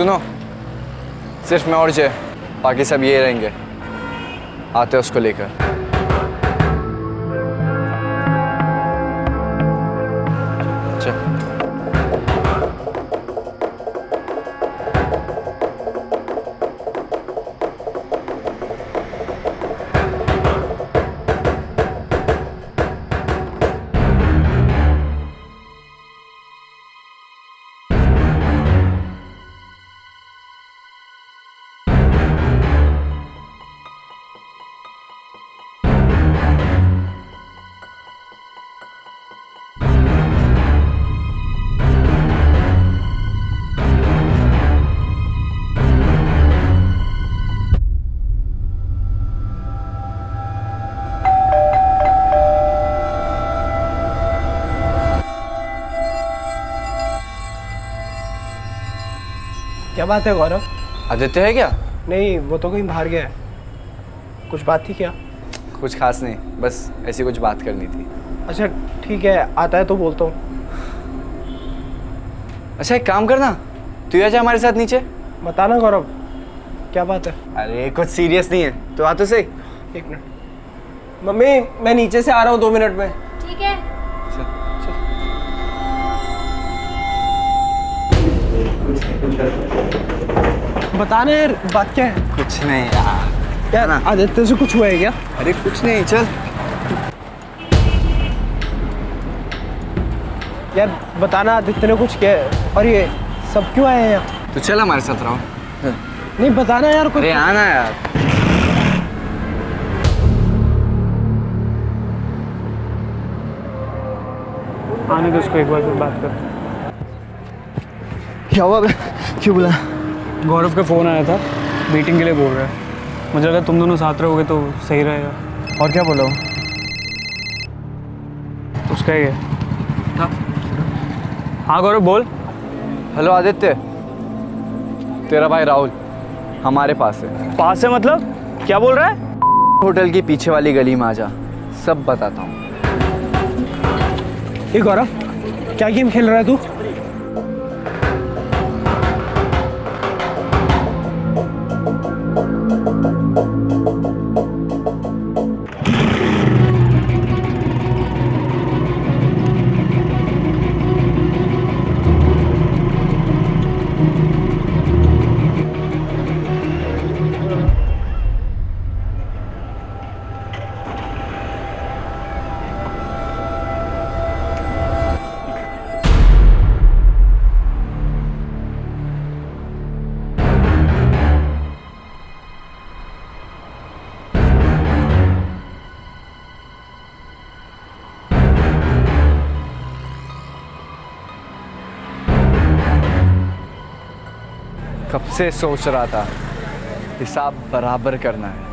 सुनो, सिर्फ मैं और जय, बाकी सब ये रहेंगे। आते हैं उसको लेकर। क्या बात है गौरव? आदित्य है क्या? नहीं, वो तो कहीं बाहर गया है। कुछ बात थी क्या? कुछ खास नहीं, बस ऐसी कुछ बात करनी थी। अच्छा ठीक है, आता है तो बोलता हूँ। अच्छा एक काम करना, तू आ जा हमारे साथ नीचे। बताना गौरव, क्या बात है? अरे कुछ सीरियस नहीं है, तो आ तो सही। एक मिनट मम्मी, मैं नीचे से आ रहा हूँ 2 मिनट में। ठीक है। बताना यार, बात क्या है? कुछ नहीं यार। यार आदित्य से कुछ हुआ है क्या? अरे कुछ नहीं, चल। यार बताना, आदित्य ने कुछ किया है? और ये सब क्यों आए हैं यहाँ? तो चल हमारे साथ रहो। नहीं बताना यार कुछ। अरे आना यार। आने दो उसको, एक बार फिर बात करते हैं। क्या हुआ? क्यों बुला? गौरव का फ़ोन आया था, मीटिंग के लिए बोल रहा है। मुझे लगा तुम दोनों साथ रहोगे तो सही रहेगा। और क्या बोला? उसका ही है। हाँ गौरव बोल। हेलो आदित्य, तेरा भाई राहुल हमारे पास है। पास है मतलब? क्या बोल रहा है? होटल की पीछे वाली गली में आ जा, सब बताता हूँ। ये गौरव, क्या गेम खेल रहा है तू? कब से सोच रहा था, हिसाब बराबर करना है।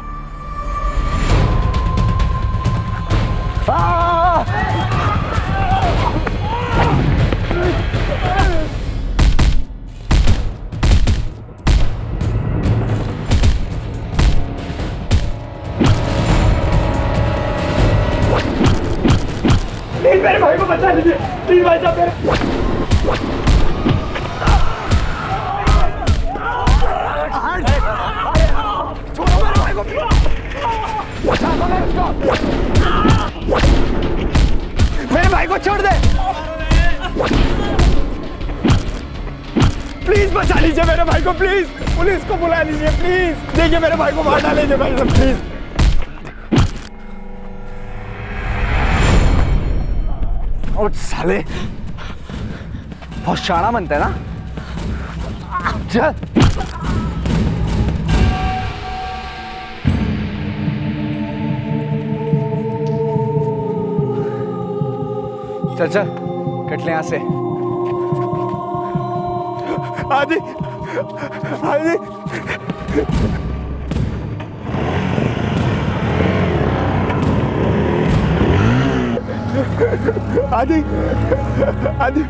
प्लीज मेरे भाई को बचा लीजिए, प्लीज भाई साहब मेरे। मेरे भाई को छोड़ दे, प्लीज बचा लीजिए मेरे भाई को, प्लीज पुलिस को बुला लीजिए, प्लीज। देखिए मेरे भाई को मार डालीजिए भाई साहब, प्लीज। और साले बहुत शाना बनता है ना। चल चल चल, कट ले यहाँ से। आदि आदि आदि आदि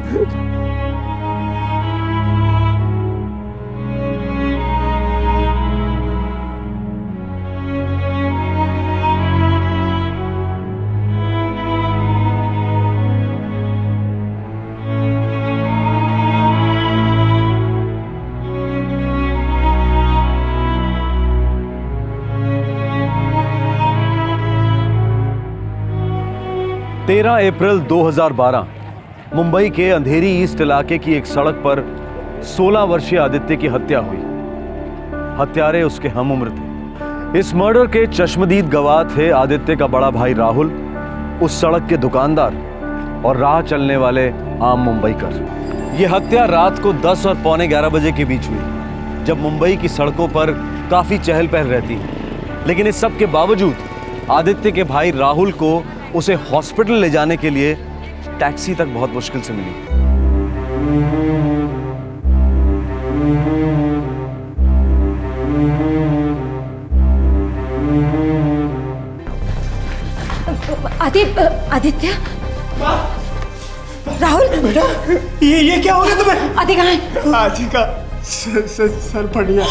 13 अप्रैल 2012 मुंबई के अंधेरी ईस्ट इलाके की एक सड़क पर 16 वर्षीय आदित्य की हत्या हुई। हत्यारे उसके हम उम्र थे। इस मर्डर के चश्मदीद गवाह थे आदित्य का बड़ा भाई राहुल, उस सड़क के दुकानदार और राह चलने वाले आम मुंबईकर। यह हत्या रात को 10 और पौने 11 बजे के बीच हुई, जब मुंबई की सड़कों पर काफी चहल पहल रहती है। लेकिन इस सब के बावजूद आदित्य के भाई राहुल को उसे हॉस्पिटल ले जाने के लिए टैक्सी तक बहुत मुश्किल से मिली। आदित्य, राहुल, बेटा ये क्या हो रहा है तुम्हें? आदि कहाँ है? आदि का सर फट गया।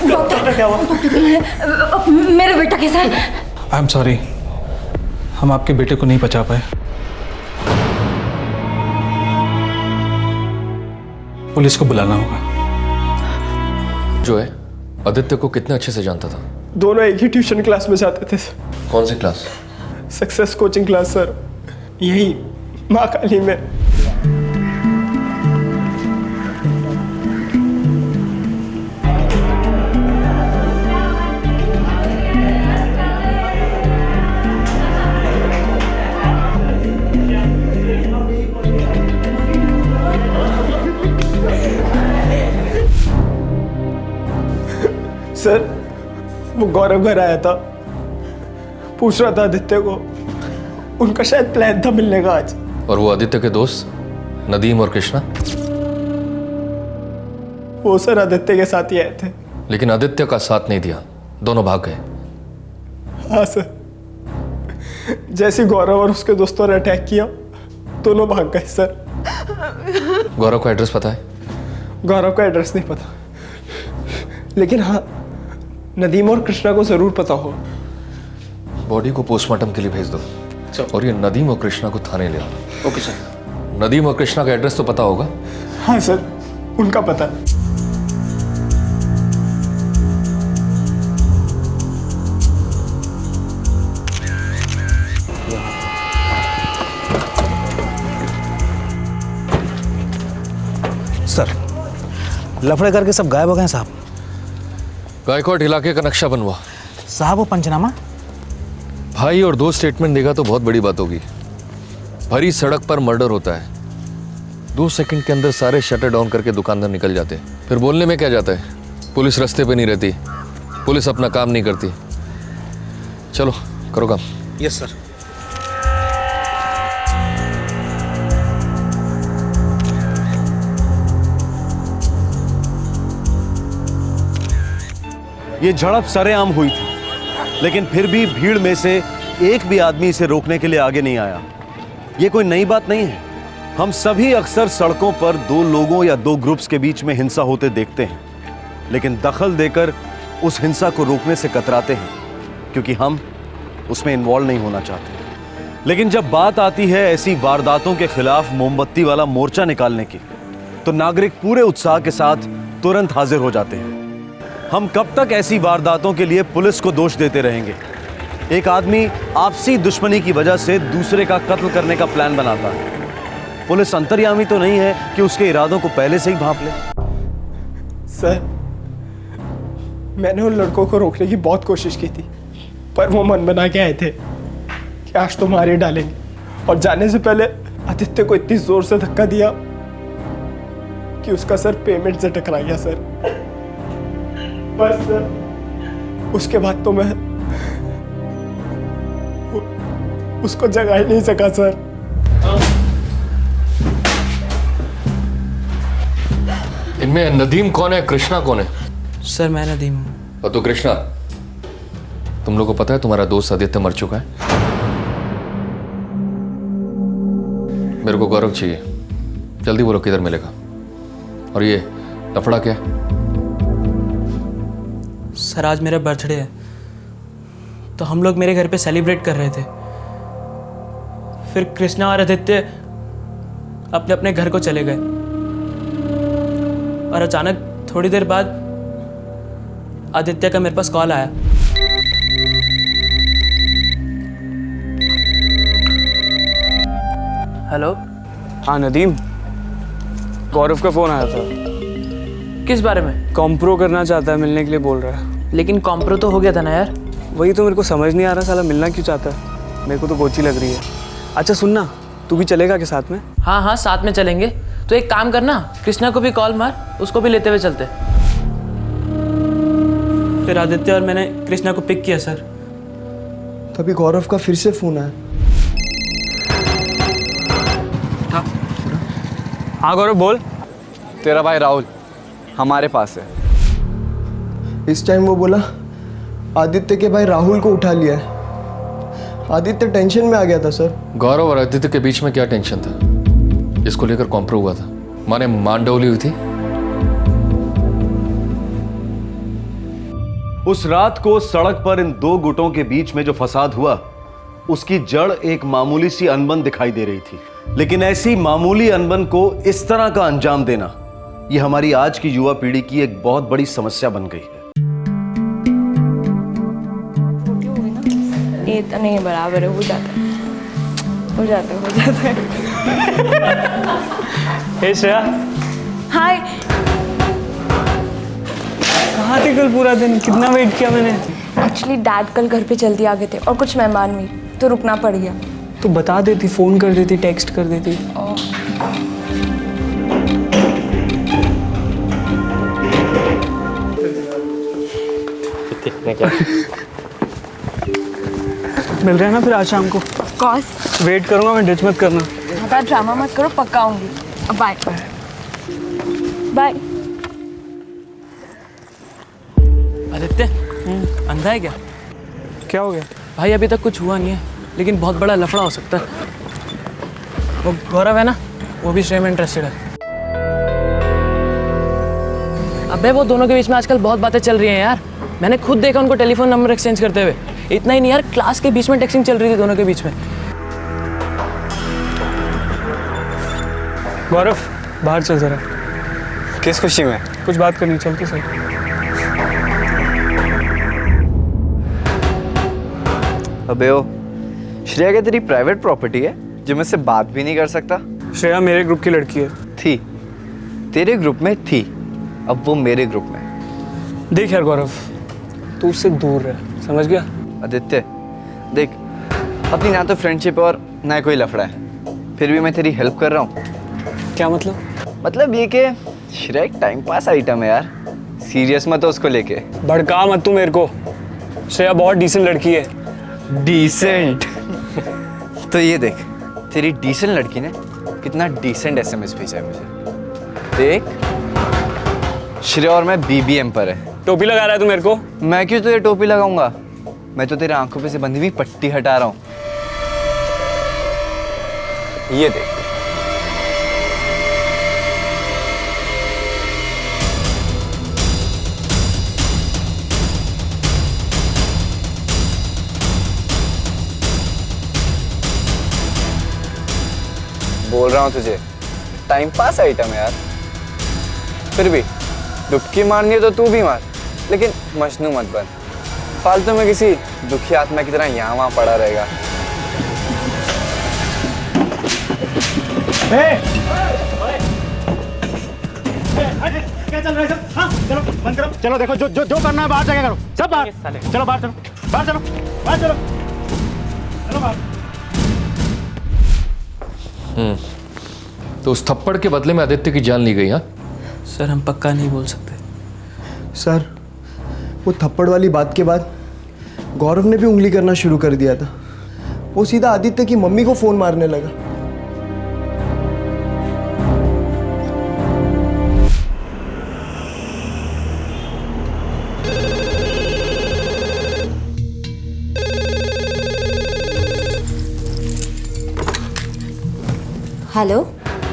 डॉक्टर क्या हुआ? मेरा बेटा कैसा है? आई एम सॉरी, हम आपके बेटे को नहीं बचा पाए। पुलिस को बुलाना होगा। जो है आदित्य को कितने अच्छे से जानता था? दोनों एक ही ट्यूशन क्लास में जाते थे। कौन सी class? Success coaching class sir, यही माँ काली में। सर वो गौरव घर आया था, पूछ रहा था आदित्य को, उनका शायद प्लान था मिलने का आज। और वो आदित्य के दोस्त नदीम और कृष्णा? वो सर आदित्य के साथ ही आए थे। लेकिन आदित्य का साथ नहीं दिया, दोनों भाग गए। हाँ सर, जैसे गौरव और उसके दोस्तों ने अटैक किया, दोनों भाग गए सर। गौरव का एड्रेस पता है? गौरव का एड्रेस नहीं पता, लेकिन हाँ नदीम और कृष्णा को जरूर पता हो। बॉडी को पोस्टमार्टम के लिए भेज दो और ये नदीम और कृष्णा को थाने ले आओ। Okay sir. नदीम और कृष्णा का एड्रेस तो पता होगा? हाँ सर, उनका पता है। सर, लफड़े करके सब गायब हो गए हैं साहब। गायकवाड़ इलाके का नक्शा बनवा। साहब वो पंचनामा? भाई और दो स्टेटमेंट देगा तो बहुत बड़ी बात होगी। भरी सड़क पर मर्डर होता है, 2 सेकंड के अंदर सारे शटर डाउन करके दुकानदार निकल जाते हैं। फिर बोलने में क्या जाता है? पुलिस रास्ते पे नहीं रहती, पुलिस अपना काम नहीं करती। चलो करो काम। Yes sir. ये झड़प सरेआम हुई थी, लेकिन फिर भी भीड़ में से एक भी आदमी इसे रोकने के लिए आगे नहीं आया। ये कोई नई बात नहीं है। हम सभी अक्सर सड़कों पर 2 लोगों या 2 ग्रुप्स के बीच में हिंसा होते देखते हैं, लेकिन दखल देकर उस हिंसा को रोकने से कतराते हैं, क्योंकि हम उसमें इन्वॉल्व नहीं होना चाहते। लेकिन जब बात आती है ऐसी वारदातों के खिलाफ मोमबत्ती वाला मोर्चा निकालने की, तो नागरिक पूरे उत्साह के साथ तुरंत हाजिर हो जाते हैं। हम कब तक ऐसी वारदातों के लिए पुलिस को दोष देते रहेंगे? एक आदमी आपसी दुश्मनी की वजह से दूसरे का कत्ल करने का प्लान बनाता है। पुलिस अंतर्यामी तो नहीं है कि उसके इरादों को पहले से ही भांप ले। सर, मैंने उन लड़कों को रोकने की बहुत कोशिश की थी, पर वो मन बना के आए थे कि आज तो मार ही डालेंगे। और जाने से पहले आदित्य को इतनी जोर से धक्का दिया कि उसका सर पेमेंट से टकरा गया सर। बस सर, उसके बाद तो मैं उसको जगा ही नहीं सका सर। इनमें नदीम कौन है, कृष्णा कौन है? सर मैं नदीम हूँ। और तो कृष्णा, तुम लोग को पता है तुम्हारा दोस्त आदित्य मर चुका है? मेरे को गौरव चाहिए, जल्दी बोलो किधर मिलेगा। और ये लफड़ा क्या है? सर आज मेरा बर्थडे है, तो हम लोग मेरे घर पे सेलिब्रेट कर रहे थे। फिर कृष्णा और आदित्य अपने अपने घर को चले गए और अचानक थोड़ी देर बाद आदित्य का मेरे पास कॉल आया। हेलो। हाँ नदीम, गौरव का फ़ोन आया था। किस बारे में? कॉम्प्रो करना चाहता है, मिलने के लिए बोल रहा है। लेकिन कॉम्प्रो तो हो गया था ना यार। वही तो मेरे को समझ नहीं आ रहा, साला मिलना क्यों चाहता है। मेरे को तो गोची लग रही है। अच्छा सुनना, तू भी चलेगा के साथ में? हाँ हाँ, साथ में चलेंगे। तो एक काम करना, कृष्णा को भी कॉल मार, उसको भी लेते हुए चलते। फिर आदित्य और मैंने कृष्णा को पिक किया सर। तभी गौरव का फिर से फोन आया। हाँ गौरव बोल। तेरा भाई राहुल हमारे पास है। इस टाइम वो बोला आदित्य के भाई राहुल को उठा लिया है। आदित्य टेंशन में आ गया था सर। गौरव और आदित्य के बीच में क्या टेंशन था? इसको लेकर कॉम्प्रो हुआ था, माने मांडोली हुई थी। उस रात को सड़क पर इन दो गुटों के बीच में जो फसाद हुआ, उसकी जड़ एक मामूली सी अनबन दिखाई दे रही थी। लेकिन ऐसी मामूली अनबन को इस तरह का अंजाम देना, यह हमारी आज की युवा पीढ़ी की एक बहुत बड़ी समस्या बन गई है। ये तो नहीं बराबर है, हो जाता है। हे श्रेया, हाय। कहाँ थी कल पूरा दिन? कितना वेट किया मैंने। एक्चुअली डैड कल घर पे जल्दी आ गए थे और कुछ मेहमान भी, तो रुकना पड़ गया। तो बता देती, फ़ोन कर देती, टेक्स्ट कर देती। मिल रहे हैं ना फिर आज शाम को? कॉस वेट करूंगा मैं, डिच मत करना। ज़्यादा ड्रामा मत करो, पक्का आऊंगी। अब बाय बाय। आदित्य, अंधा है क्या? क्या हो गया? भाई अभी तक कुछ हुआ नहीं है, लेकिन बहुत बड़ा लफड़ा हो सकता है। वो गौरव है ना, वो भी श्रेया में इंटरेस्टेड है। अबे वो दोनों के बीच में आजकल बहुत बातें चल रही हैं यार। मैंने खुद देखा उनको टेलीफोन नंबर एक्सचेंज करते हुए। इतना ही नहीं यार, क्लास के बीच में टेक्सिंग चल रही थी दोनों के बीच में। गौरव बाहर चल जरा, किस खुशी में? कुछ बात करनी, चलते सही। अबे ओ, श्रेया क्या तेरी प्राइवेट प्रॉपर्टी है जो मुझसे बात भी नहीं कर सकता? श्रेया मेरे ग्रुप की लड़की है। थी, तेरे ग्रुप में थी, अब वो मेरे ग्रुप में। देख यार गौरव, तू उससे दूर रह, समझ गया? आदित्य देख, अपनी ना तो फ्रेंडशिप और ना कोई लफड़ा है, फिर भी मैं तेरी हेल्प कर रहा हूँ। क्या मतलब? मतलब ये कि श्रेया एक टाइम पास आइटम है यार, सीरियस मत हो उसको लेके। भड़का मत तू मेरे को। श्रेया बहुत डिसेंट लड़की है। डिसेंट? तो ये देख, तेरी डिसेंट लड़की ने कितना डिसेंट एसएमएस भेजा है मुझे। देख, श्रेया और मैं BBM पर है। टोपी लगा रहा है तू मेरे को? मैं क्यों तुझे टोपी लगाऊंगा? मैं तो तेरे आंखों पे से बंधी हुई पट्टी हटा रहा हूं। ये देख। बोल रहा हूं तुझे, टाइम पास आइटम है यार। फिर भी डुबकी मारनी है तो तू भी मार, लेकिन मजनू मत बन। फालतू में किसी दुखी आत्मा की तरह यहाँ वहाँ पड़ा रहेगा। क्या चल रहा है सब? हाँ चलो बंद करो, चलो देखो जो करना है बाहर जाके करो, सब बाहर चलो, बाहर चलो, बाहर चलो, बाहर चलो, चलो बाहर। तो उस थप्पड़ के बदले में आदित्य की जान ली गई? हाँ सर, हम पक्का नहीं बोल सकते। सर, वो थप्पड़ वाली बात के बाद गौरव ने भी उंगली करना शुरू कर दिया था। वो सीधा आदित्य की मम्मी को फोन मारने लगा। हेलो।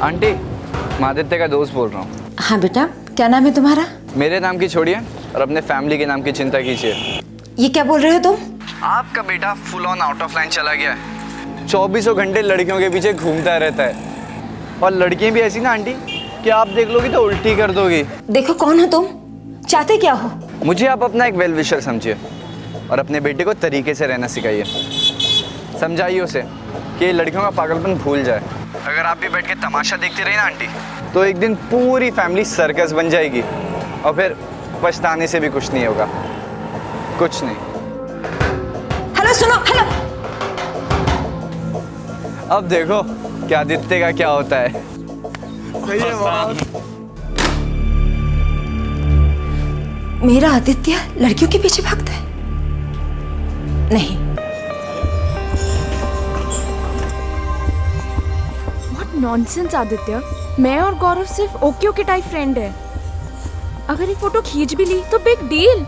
आंटी, मैं आदित्य का दोस्त बोल रहा हूँ। हाँ बेटा, क्या नाम है तुम्हारा? मेरे नाम की छोड़िए और अपने फैमिली के नाम की चिंता कीजिए। ये क्या बोल रहे हो तुम? आपका बेटा full on out of line चला गया है। 24 घंटे लड़कियों के पीछे घूमता रहता है। और लड़कियां भी ऐसी ना आंटी कि आप देख लोगी तो उल्टी कर दोगी। देखो कौन हो तुम, चाहते क्या हो? मुझे आप अपना एक वेल विशर समझिए और अपने बेटे को तरीके से रहना सिखाइए। समझाइए उसे कि लड़कियों का पागलपन भूल जाए। अगर आप भी बैठ के तमाशा देखते रहे ना आंटी, तो एक दिन पूरी फैमिली सर्कस बन जाएगी और फिर पछताने से भी कुछ नहीं होगा, कुछ नहीं। हेलो सुनो, हेलो। अब देखो कि आदित्य का क्या होता है। सही है बहुत। मेरा आदित्य लड़कियों के पीछे भागता है? नहीं। व्हाट नॉनसेंस आदित्य, मैं और गौरव सिर्फ ओके ओके टाइप फ्रेंड है। अगर एक फोटो खींच भी ली तो बिग डील।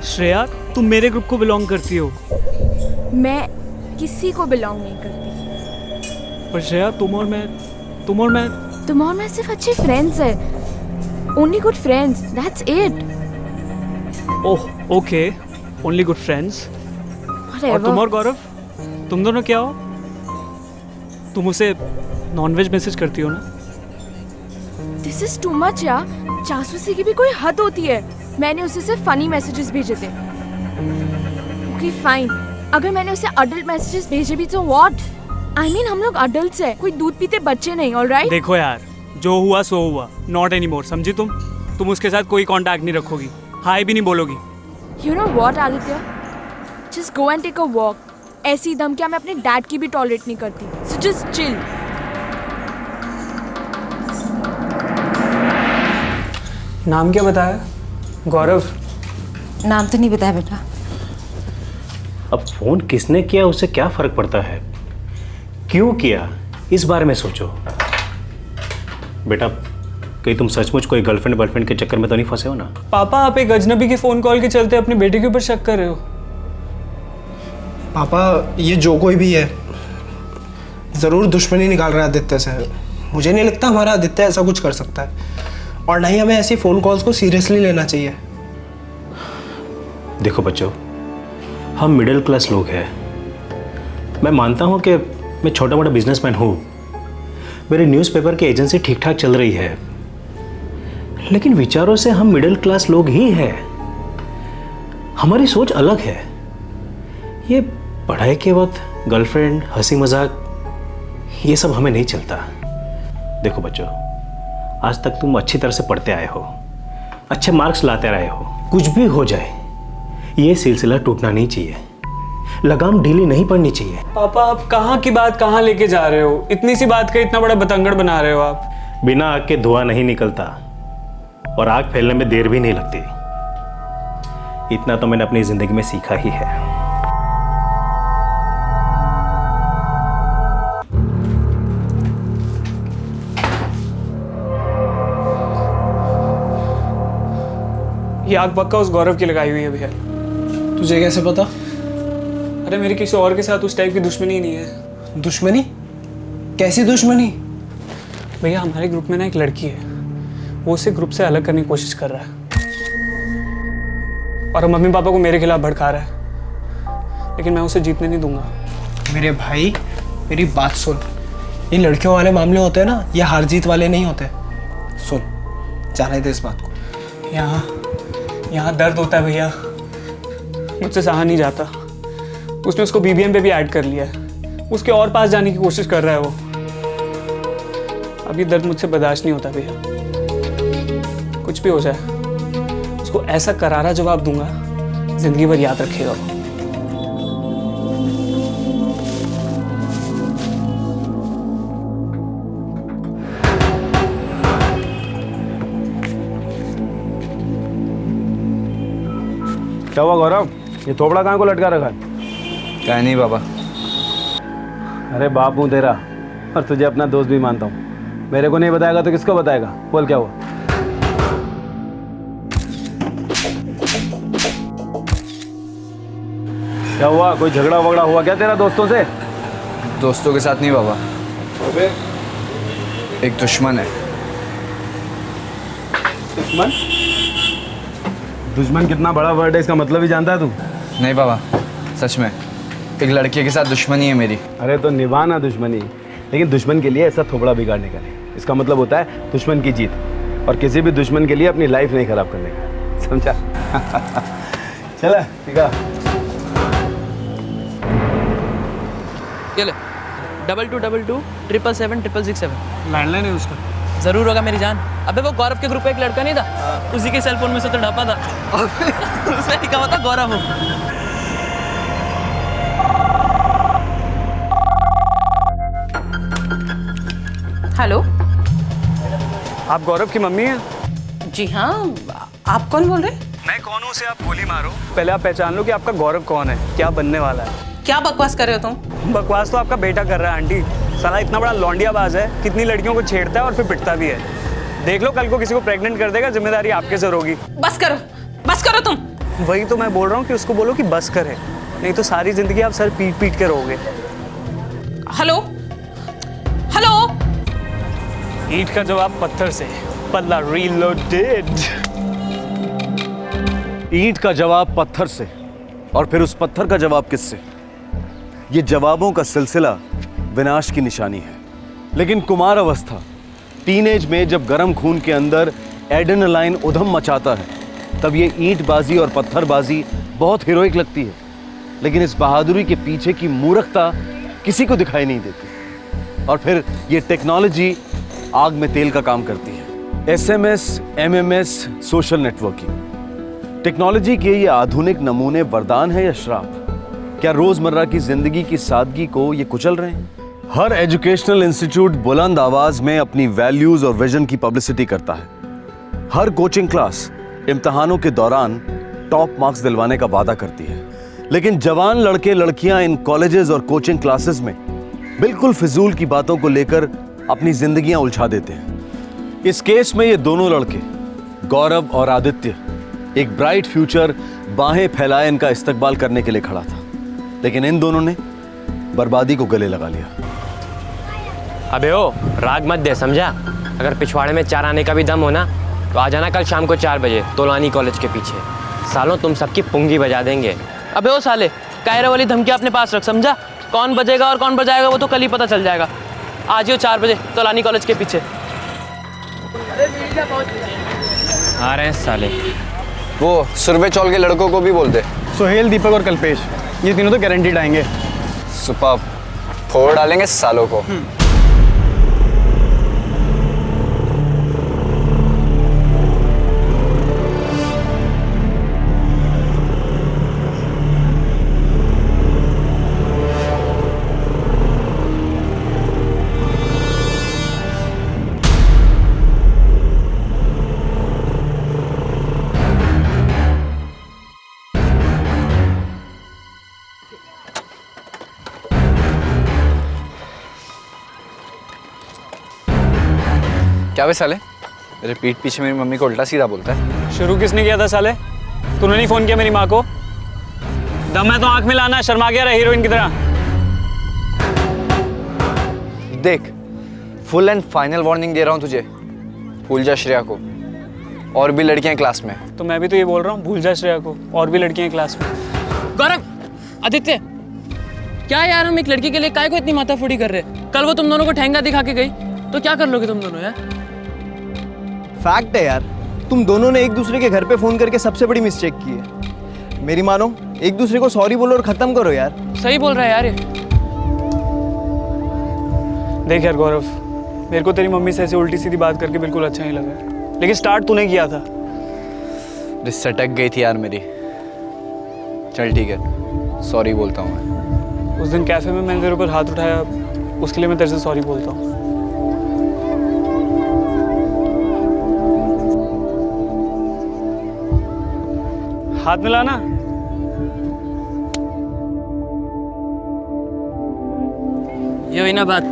श्रेया, तुम मेरे ग्रुप को बिलोंग करती हो। मैं किसी को बिलोंग नहीं करती। पर श्रेया, तुम और मैं सिर्फ अच्छे फ्रेंड्स है। Only good friends, that's it. Oh okay, only good friends. और तुम और गौरव, तुम दोनों क्या हो? तुम उसे नॉनवेज मैसेज करती हो ना? दिस इज टू मच यार। जासूसी की भी कोई हद होती है। मैंने उसे सिर्फ फनी मैसेजेस भेजे थे। ओके फाइन, अगर मैंने उसे अडल्ट मैसेजेस भेजे भी तो व्हाट? आई मीन हम लोग अडल्ट्स हैं, कोई दूध पीते बच्चे नहीं, ऑलराइट? देखो यार, जो हुआ सो हुआ, नॉट एनी मोर, समझी तुम? तुम उसके साथ कोई कांटेक्ट नहीं रखोगी, हाय भी नहीं बोलोगी। You know what Aditya, just go and take a walk. ऐसी धमकियां मैं अपने डैड की भी टॉलरेट नहीं करती, सो जस्ट चिल। नाम क्या बताया? गौरव। नाम तो नहीं बताया बेटा। अब फोन किसने किया उससे क्या फर्क पड़ता है, क्यों किया इस बारे में सोचो। बेटा, कहीं तुम सचमुच कोई गर्लफ्रेंड बॉयफ्रेंड के चक्कर में तो नहीं फंसे हो ना? पापा, आप एक अजनबी के फोन कॉल के चलते अपने बेटे के ऊपर शक कर रहे हो। पापा, ये जो कोई भी है ज़रूर दुश्मनी निकाल रहा है आदित्य से। मुझे नहीं लगता हमारा आदित्य ऐसा कुछ कर सकता है, और ना ही हमें ऐसी फ़ोन कॉल्स को सीरियसली लेना चाहिए। देखो बच्चों, हम मिडिल क्लास लोग हैं। मैं मानता हूँ कि मैं छोटा मोटा बिजनेसमैन हूँ, मेरी न्यूज़पेपर की एजेंसी ठीक ठाक चल रही है, लेकिन विचारों से हम मिडिल क्लास लोग ही हैं। हमारी सोच अलग है। ये पढ़ाई के वक्त गर्लफ्रेंड, हंसी मजाक, ये सब हमें नहीं चलता। देखो बच्चों, आज तक तुम अच्छी तरह से पढ़ते आए हो, अच्छे मार्क्स लाते रहे हो। कुछ भी हो जाए, ये सिलसिला टूटना नहीं चाहिए, लगाम ढीली नहीं पड़नी चाहिए। पापा, आप कहाँ की बात कहाँ लेके जा रहे हो? इतनी सी बात का इतना बड़ा बतंगड़ बना रहे हो आप। बिना आग के धुआं नहीं निकलता, और आग फैलने में देर भी नहीं लगती। इतना तो मैंने अपनी जिंदगी में सीखा ही है। ये आग पक्का उस गौरव की लगाई हुई है भैया। तुझे कैसे पता? अरे मेरी किसी और के साथ उस टाइप की दुश्मनी नहीं है। दुश्मनी? कैसी दुश्मनी? भैया, हमारे ग्रुप में ना एक लड़की है, वो उसे ग्रुप से अलग करने की कोशिश कर रहा है, और मम्मी पापा को मेरे खिलाफ भड़का रहा है, लेकिन मैं उसे जीतने नहीं दूंगा। मेरे भाई, मेरी बात सुन। ये लड़कियों वाले मामले होते हैं ना, ये हार जीत वाले नहीं होते। सुन, जाने दे इस बात को। यहाँ दर्द होता है भैया, मुझसे सहा नहीं जाता। उसने उसको BBM पे भी ऐड कर लिया है, उसके और पास जाने की कोशिश कर रहा है वो। अब ये दर्द मुझसे बर्दाश्त नहीं होता भैया। कुछ भी हो जाए, उसको ऐसा करारा जवाब दूंगा, जिंदगी भर याद रखेगा वो। क्या हुआ गौरव, ये थोपड़ा कहाँ को लटका रखा है? क्या नहीं बाबा। अरे बाप हूँ तेरा, और तुझे अपना दोस्त भी मानता हूँ। मेरे को नहीं बताएगा तो किसको बताएगा? बोल क्या हुआ? क्या हुआ, कोई झगड़ा वगड़ा हुआ क्या तेरा दोस्तों से? दोस्तों के साथ नहीं बाबा, एक दुश्मन है। दुश्मन? दुश्मन कितना बड़ा वर्ड है, इसका मतलब ही जानता है तू? नहीं बाबा, सच में एक लड़के के साथ दुश्मनी है मेरी। अरे तो निभाना दुश्मनी, लेकिन दुश्मन के लिए ऐसा थोपड़ा बिगाड़ने का नहीं। इसका मतलब होता है दुश्मन की जीत, और किसी भी दुश्मन के लिए अपनी लाइफ नहीं खराब करने का, समझा? चला ठीक है। ये ले, 2222 लैंडलाइन है उसका। जरूर होगा मेरी जान। अबे वो गौरव के ग्रुप में एक लड़का नहीं था, उसी के सेलफोन में से तो ढापा था। उसने लिखा हुआ था गौरव। हेलो, आप गौरव की मम्मी हैं? जी हाँ, आप कौन बोल रहे हैं? मैं कौन हूँ उसे आप गोली मारो। पहले आप पहचान लो कि आपका गौरव कौन है, क्या बनने वाला है। क्या बकवास कर रहे हो तुम? बकवास तो आपका बेटा कर रहा है आंटी। साला इतना बड़ा लौंडियाबाज है, कितनी लड़कियों को छेड़ता है और फिर पिटता भी है। देख लो कल को किसी को प्रेग्नेंट कर देगा, जिम्मेदारी आपके सर होगी। बस करो तुम। वही तो मैं बोल रहा हूँ कि उसको बोलो कि बस करे, नहीं तो सारी जिंदगी आप सर पीट पीट के रहोगे। हेलो हेलो, ईंट का जवाब पत्थर से, पल्ला रीलोडेड। ईंट का जवाब पत्थर से, और फिर उस पत्थर का जवाब किससे? ये जवाबों का सिलसिला विनाश की निशानी है। लेकिन कुमार अवस्था, टीनेज में जब गर्म खून के अंदर एड्रेनालाइन उधम मचाता है, तब ये ईंटबाजी और पत्थरबाजी बहुत हीरोइक लगती है। लेकिन इस बहादुरी के पीछे की मूर्खता किसी को दिखाई नहीं देती। और फिर ये टेक्नोलॉजी आग में तेल का काम करती है। SMS, MMS, social networking. Technology के ये आधुनिक नमूने वरदान है या श्राप? क्या रोजमर्रा की जिंदगी की सादगी को ये कुचल रहे हैं? हर एजुकेशनल इंस्टीट्यूट बुलंद आवाज में अपनी वैल्यूज और विजन की पब्लिसिटी करता है। हर कोचिंग क्लास इम्तिहानों के दौरान टॉप मार्क्स दिलवाने का वादा करती है। लेकिन जवान लड़के लड़कियां इन कॉलेजेस और कोचिंग क्लासेस में बिल्कुल फिजूल की बातों को लेकर अपनी जिंदगियां उलझा देते हैं। इस केस में ये दोनों लड़के, गौरव और आदित्य, एक ब्राइट फ्यूचर बाहें फैलाए इनका इस्तकबाल करने के लिए खड़ा था। लेकिन इन दोनों ने बर्बादी को गले लगा लिया। अबे ओ, राग मत दे, समझा? अगर पिछवाड़े में 4 आने का भी दम हो ना, तो आ जाना कल शाम को 4 बजे तोलानी कॉलेज के पीछे। सालों तुम सबकी पुंगी बजा देंगे। अबे ओ साले, कायरे वाली धमकी अपने पास रख, समझा? कौन बजेगा और कौन बजाएगा वो तो कल ही पता चल जाएगा। आज ही 4 बजे तोलानी कॉलेज के पीछे। आ रहे हैं साले। वो सुरभि चौल के लड़कों को भी बोल दे। सोहेल, दीपक और कल्पेश, ये तीनों तो गारंटीड आएंगे। सुपर, फोड़ डालेंगे सालों को। क्या वे साले, मेरे पीठ पीछे मेरी मम्मी को उल्टा सीधा बोलता है। शुरू किसने किया था साले? तूने नहीं फोन किया मेरी माँ को? दम है तो आंख में लाना, शर्मा गया रहा हीरोइन की तरह। देख, फुल एंड फाइनल वार्निंग दे रहा हूँ तुझे, भूल जा श्रेया को। और भी लड़कियां क्लास में। तो मैं भी तो ये बोल रहा हूँ, भूल जा श्रेया को, और भी लड़कियां क्लास में। गौरव, आदित्य, क्या यार हम एक लड़की के लिए काय को इतनी माथाफोड़ी कर रहे हैं? कल वो तुम दोनों को ठेंगा दिखा के गई तो क्या कर लोगे तुम दोनों यार? फैक्ट है यार, तुम दोनों ने एक दूसरे के घर पे फोन करके सबसे बड़ी मिस्टेक की है। मेरी मानो, एक दूसरे को सॉरी बोलो और खत्म करो यार। सही बोल रहा है यार ये। देख यार गौरव, मेरे को तेरी मम्मी से ऐसे उल्टी सीधी बात करके बिल्कुल अच्छा नहीं लगा, लेकिन स्टार्ट तूने किया था। सटक गई थी यार मेरी। चल ठीक है, सॉरी बोलता हूँ मैं। उस दिन कैफे में मैंने तेरे ऊपर हाथ उठाया, उसके लिए मैं तेरे से सॉरी बोलता हूँ। हाथ मिलाना। ये हुई ना बात।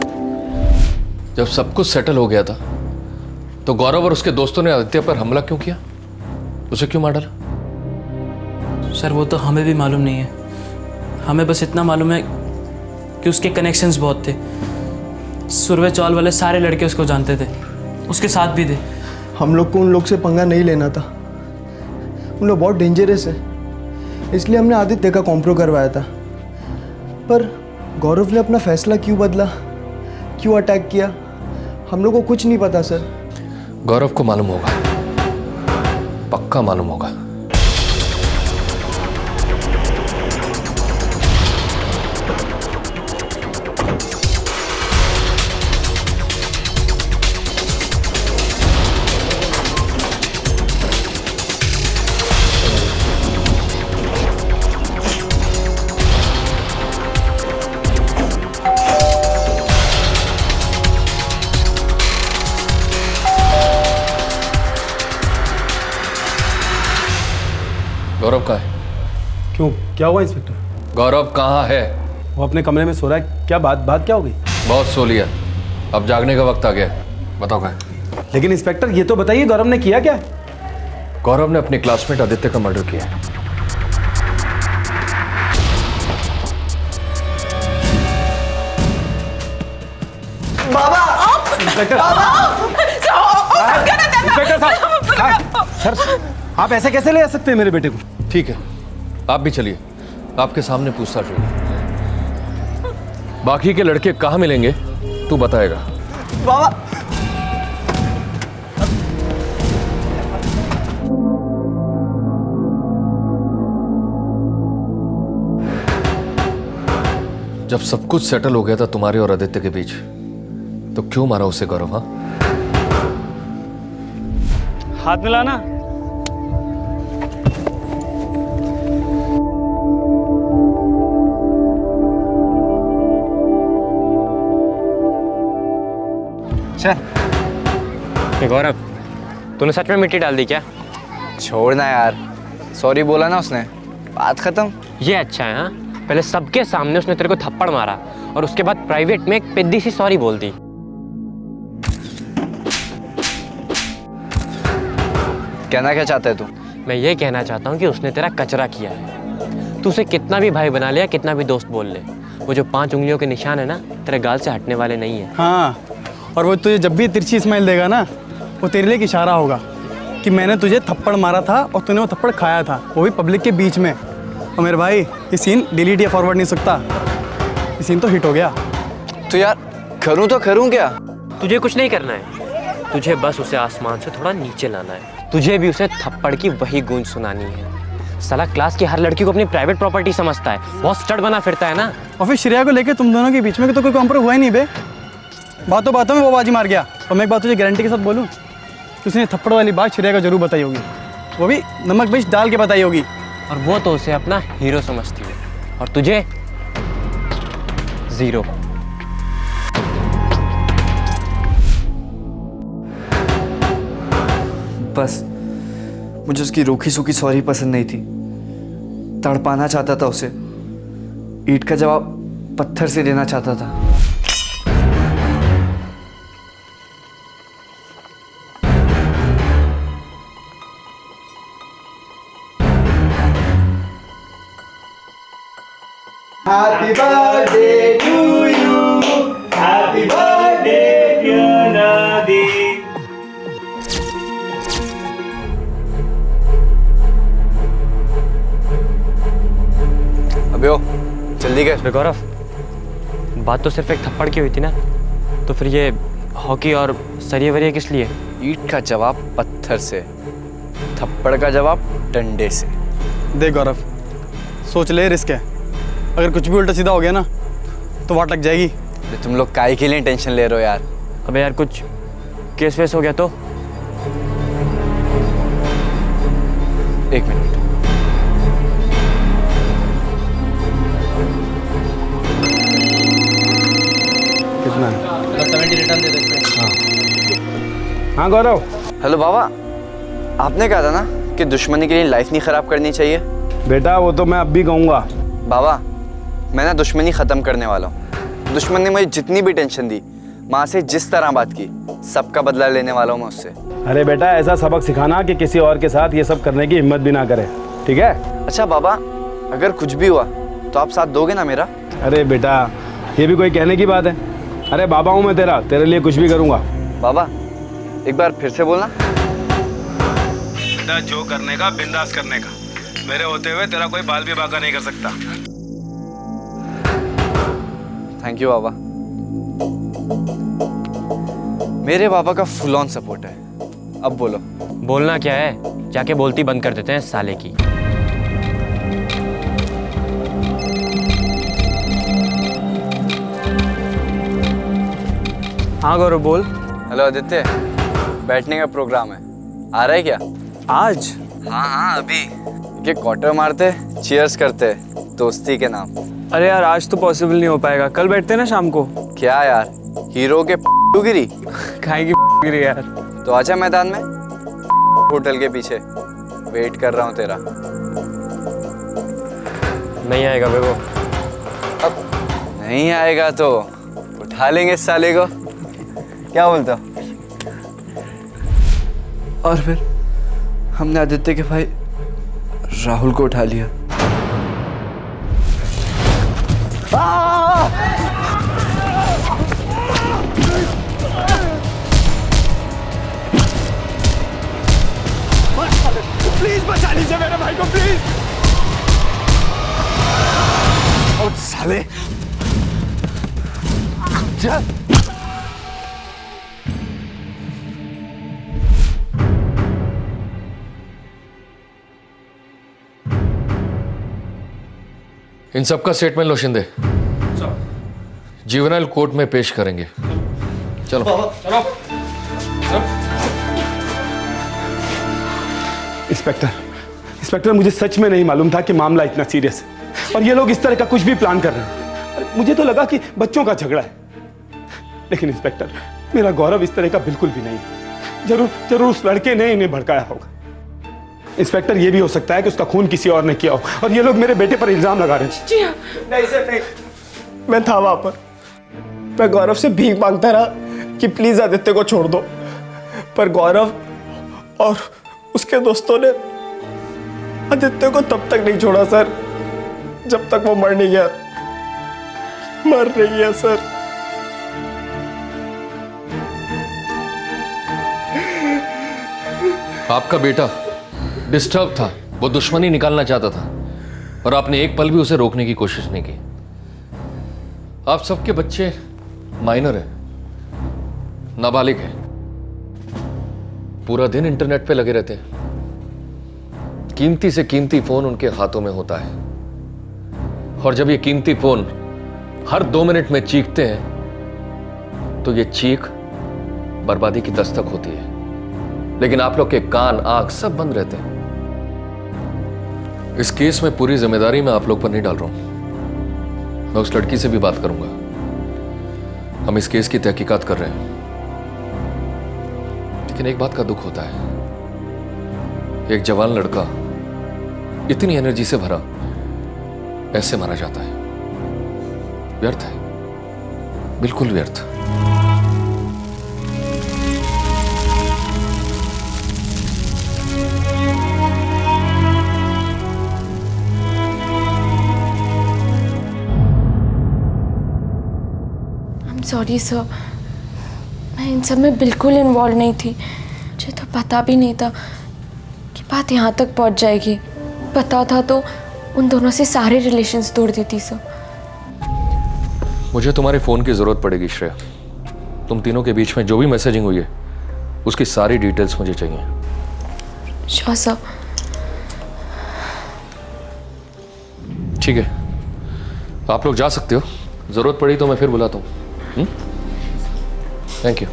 जब सब कुछ सेटल हो गया था तो गौरव और उसके दोस्तों ने आदित्य पर हमला क्यों किया? उसे क्यों मार डाला? सर वो तो हमें भी मालूम नहीं है। हमें बस इतना मालूम है कि उसके कनेक्शंस बहुत थे। सुरवे चौल वाले सारे लड़के उसको जानते थे, उसके साथ भी थे। हम लोग को उन लोग से पंगा नहीं लेना था, उन लोग बहुत डेंजरस है, इसलिए हमने आदित्य का कॉम्प्रो करवाया था। पर गौरव ने अपना फैसला क्यों बदला, क्यों अटैक किया, हम लोग को कुछ नहीं पता सर। गौरव को मालूम होगा, पक्का मालूम होगा। गौरव कहाँ है? क्यों, क्या हुआ इंस्पेक्टर? गौरव कहाँ है? वो अपने कमरे में सो रहा है। क्या बात क्या हो गई? बहुत सो लिया, अब जागने का वक्त आ गया। बताओ कहाँ है? लेकिन इंस्पेक्टर ये तो बताइए, गौरव ने किया क्या? गौरव ने अपने क्लासमेट आदित्य का मर्डर किया है। बाबा इंस्पेक्टर साहब, सर आप ऐसे कैसे ले आ सकते हैं मेरे बेटे को? ठीक है, आप भी चलिए, आपके सामने पूछताछ होगी। बाकी के लड़के कहाँ मिलेंगे तू बताएगा। बाबा जब सब कुछ सेटल हो गया था तुम्हारे और आदित्य के बीच, तो क्यों मारा उसे गौरव? हाँ, हाथ मिलाना। चल गौरव, तूने सच में मिट्टी डाल दी क्या? छोड़ना यार, सॉरी बोला ना उसने, बात खत्म। ये अच्छा है। हाँ, पहले सबके सामने उसने तेरे को थप्पड़ मारा और उसके बाद प्राइवेट में एक पिद्दी सी सॉरी बोल दी। कहना क्या चाहता है तू? मैं ये कहना चाहता हूँ कि उसने तेरा कचरा किया है। तू उसे कितना भी भाई बना ले या कितना भी दोस्त बोल ले, वो जो 5 उंगलियों के निशान है ना, तेरे गाल से हटने वाले नहीं है। हाँ, और वो तुझे जब भी तिरछी स्माइल देगा ना, वो तेरे लिए एक इशारा होगा कि मैंने तुझे थप्पड़ मारा था और तूने वो थप्पड़ खाया था, वो भी पब्लिक के बीच में। और मेरे भाई, ये सीन डिलीट या फॉरवर्ड नहीं सकता, ये सीन तो हिट हो गया। तो यार करूँ तो करूँ क्या? तुझे कुछ नहीं करना है, तुझे बस उसे आसमान से थोड़ा नीचे लाना है। तुझे भी उसे थप्पड़ की वही गूंज सुनानी है। साला क्लास की हर लड़की को अपनी प्राइवेट प्रॉपर्टी समझता है, बहुत स्टड बना फिरता है ना। और फिर श्रेया को लेके तुम दोनों के बीच में तो कोई कॉम्प्रो हुआ ही नहीं बे। बातों बातों में वो बाजी मार गया। और मैं एक बात तुझे गारंटी के साथ बोलूँ, उसने थप्पड़ वाली बात श्रेया को जरूर बताई होगी, वो भी नमक मिर्च डाल के बताई होगी। और वो तो उसे अपना हीरो समझती है, और तुझे जीरो। बस मुझे उसकी रूखी सूखी सॉरी पसंद नहीं थी, तड़पाना चाहता था उसे, ईंट का जवाब पत्थर से देना चाहता था। Happy birthday to you. Happy birthday dear Nadi. अबे ओ, जल्दी कर। गौरव, बात तो सिर्फ एक थप्पड़ की हुई थी ना, तो फिर ये हॉकी और सरिये वरिये किस लिए? ईंट का जवाब पत्थर से, थप्पड़ का जवाब डंडे से। देख गौरव, सोच ले, रिस्क है, अगर कुछ भी उल्टा सीधा हो गया ना तो वाट लग जाएगी। तुम लोग काहे के लिए टेंशन ले रहे हो यार? अबे यार, कुछ केस वेस हो गया तो? एक मिनट। कितना है? 70 रिटर्न दे दे। हाँ गौरव। हेलो बाबा, आपने कहा था ना कि दुश्मनी के लिए लाइफ नहीं खराब करनी चाहिए। बेटा वो तो मैं अब भी कहूँगा। बाबा, मैं ना दुश्मनी ख़त्म करने वाला हूँ। दुश्मन ने मुझे जितनी भी टेंशन दी, माँ से जिस तरह बात की, सबका बदला लेने वाला हूँ मैं उससे। अरे बेटा, ऐसा सबक सिखाना कि किसी और के साथ ये सब करने की हिम्मत भी ना करे, ठीक है? अच्छा बाबा, अगर कुछ भी हुआ तो आप साथ दोगे ना मेरा? अरे बेटा, ये भी कोई कहने की बात है? अरे बाबा हूँ मैं तेरा, तेरे लिए कुछ भी करूँगा। बाबा एक बार फिर से बोलना। बेटा, जो करने का बिंदास करने का, मेरे होते हुए तेरा कोई बाल भी बाका नहीं कर सकता। थैंक यू बाबा, मेरे बाबा का फुल ऑन सपोर्ट है। अब बोलो। बोलना क्या है, जाके बोलती बंद कर देते हैं साले की। हाँ गौरव बोल। हेलो आदित्य, बैठने का प्रोग्राम है, आ रहा है क्या? आज? हाँ अभी के क्वार्टर मारते, चीयर्स करते दोस्ती के नाम। अरे यार, आज तो पॉसिबल नहीं हो पाएगा, कल बैठते हैं ना शाम को। क्या यार, हीरो के गिरी खाएगी गिरी यार। तो आजा मैदान में, होटल के पीछे वेट कर रहा हूँ तेरा। नहीं आएगा बेबो। अब नहीं आएगा तो उठा लेंगे इस साले को, क्या बोलता? और फिर हमने आदित्य के भाई राहुल को उठा लिया। प्लीज बचा लीजिए मेरे भाई को, प्लीज। और साले चल। इन सबका स्टेटमेंट लो शिंदे, जुवेनाइल कोर्ट में पेश करेंगे। चलो चलो। इंस्पेक्टर, मुझे सच में नहीं मालूम था कि मामला इतना सीरियस है और ये लोग इस तरह का कुछ भी प्लान कर रहे हैं। मुझे तो लगा कि बच्चों का झगड़ा है, लेकिन इंस्पेक्टर, मेरा गौरव इस तरह का बिल्कुल भी नहीं है। जरूर उस लड़के ने इन्हें भड़काया होगा। इंस्पेक्टर, ये भी हो सकता है कि उसका खून किसी और ने किया हो और ये लोग मेरे बेटे पर इल्जाम लगा रहे हैं। जी हाँ। नहीं सर, नहीं। मैं था वहां पर, मैं गौरव से भीख मांगता रहा कि प्लीज आदित्य को छोड़ दो, पर गौरव और उसके दोस्तों ने आदित्य को तब तक नहीं छोड़ा सर, जब तक वो मर नहीं गया सर। आपका बेटा डिस्टर्ब था, वो दुश्मनी निकालना चाहता था और आपने एक पल भी उसे रोकने की कोशिश नहीं की। आप सबके बच्चे माइनर हैं, नाबालिग हैं, पूरा दिन इंटरनेट पे लगे रहते हैं, कीमती से कीमती फोन उनके हाथों में होता है और जब ये कीमती फोन हर 2 मिनट में चीखते हैं तो ये चीख बर्बादी की दस्तक होती है। लेकिन आप लोग के कान, आंख सब बंद रहते हैं। इस केस में पूरी जिम्मेदारी मैं आप लोग पर नहीं डाल रहा हूं, मैं उस लड़की से भी बात करूंगा। हम इस केस की तहकीकात कर रहे हैं, लेकिन एक बात का दुख होता है, एक जवान लड़का इतनी एनर्जी से भरा ऐसे मारा जाता है। व्यर्थ है, बिल्कुल व्यर्थ। सॉरी सर, मैं इन सब में बिल्कुल इन्वॉल्व नहीं थी। मुझे तो पता भी नहीं था कि बात यहाँ तक पहुँच जाएगी। पता था तो उन दोनों से सारे रिलेशंस तोड़ देती सर। मुझे तुम्हारे फोन की जरूरत पड़ेगी श्रेया। तुम तीनों के बीच में जो भी मैसेजिंग हुई है उसकी सारी डिटेल्स मुझे चाहिए। Sure sir. ठीक है, आप लोग जा सकते हो, जरूरत पड़ी तो मैं फिर बुलाता हूँ। Thank you.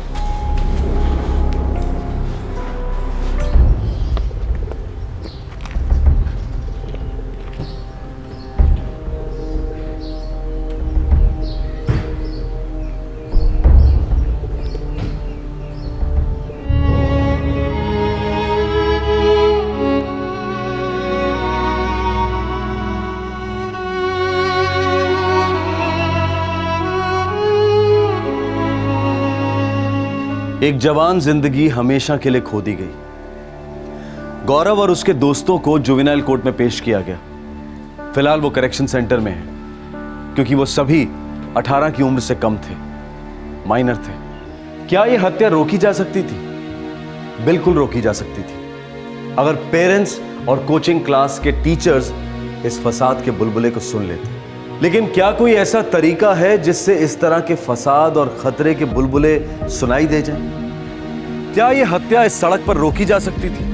एक जवान जिंदगी हमेशा के लिए खो दी गई। गौरव और उसके दोस्तों को जुवेनाइल कोर्ट में पेश किया गया। फिलहाल वो करेक्शन सेंटर में है क्योंकि वो सभी 18 की उम्र से कम थे, माइनर थे। क्या यह हत्या रोकी जा सकती थी? बिल्कुल रोकी जा सकती थी अगर पेरेंट्स और कोचिंग क्लास के टीचर्स इस फसाद के बुलबुले को सुन लेते। लेकिन क्या कोई ऐसा तरीका है जिससे इस तरह के फसाद और खतरे के बुलबुले सुनाई दे जाएं? क्या यह हत्या इस सड़क पर रोकी जा सकती थी?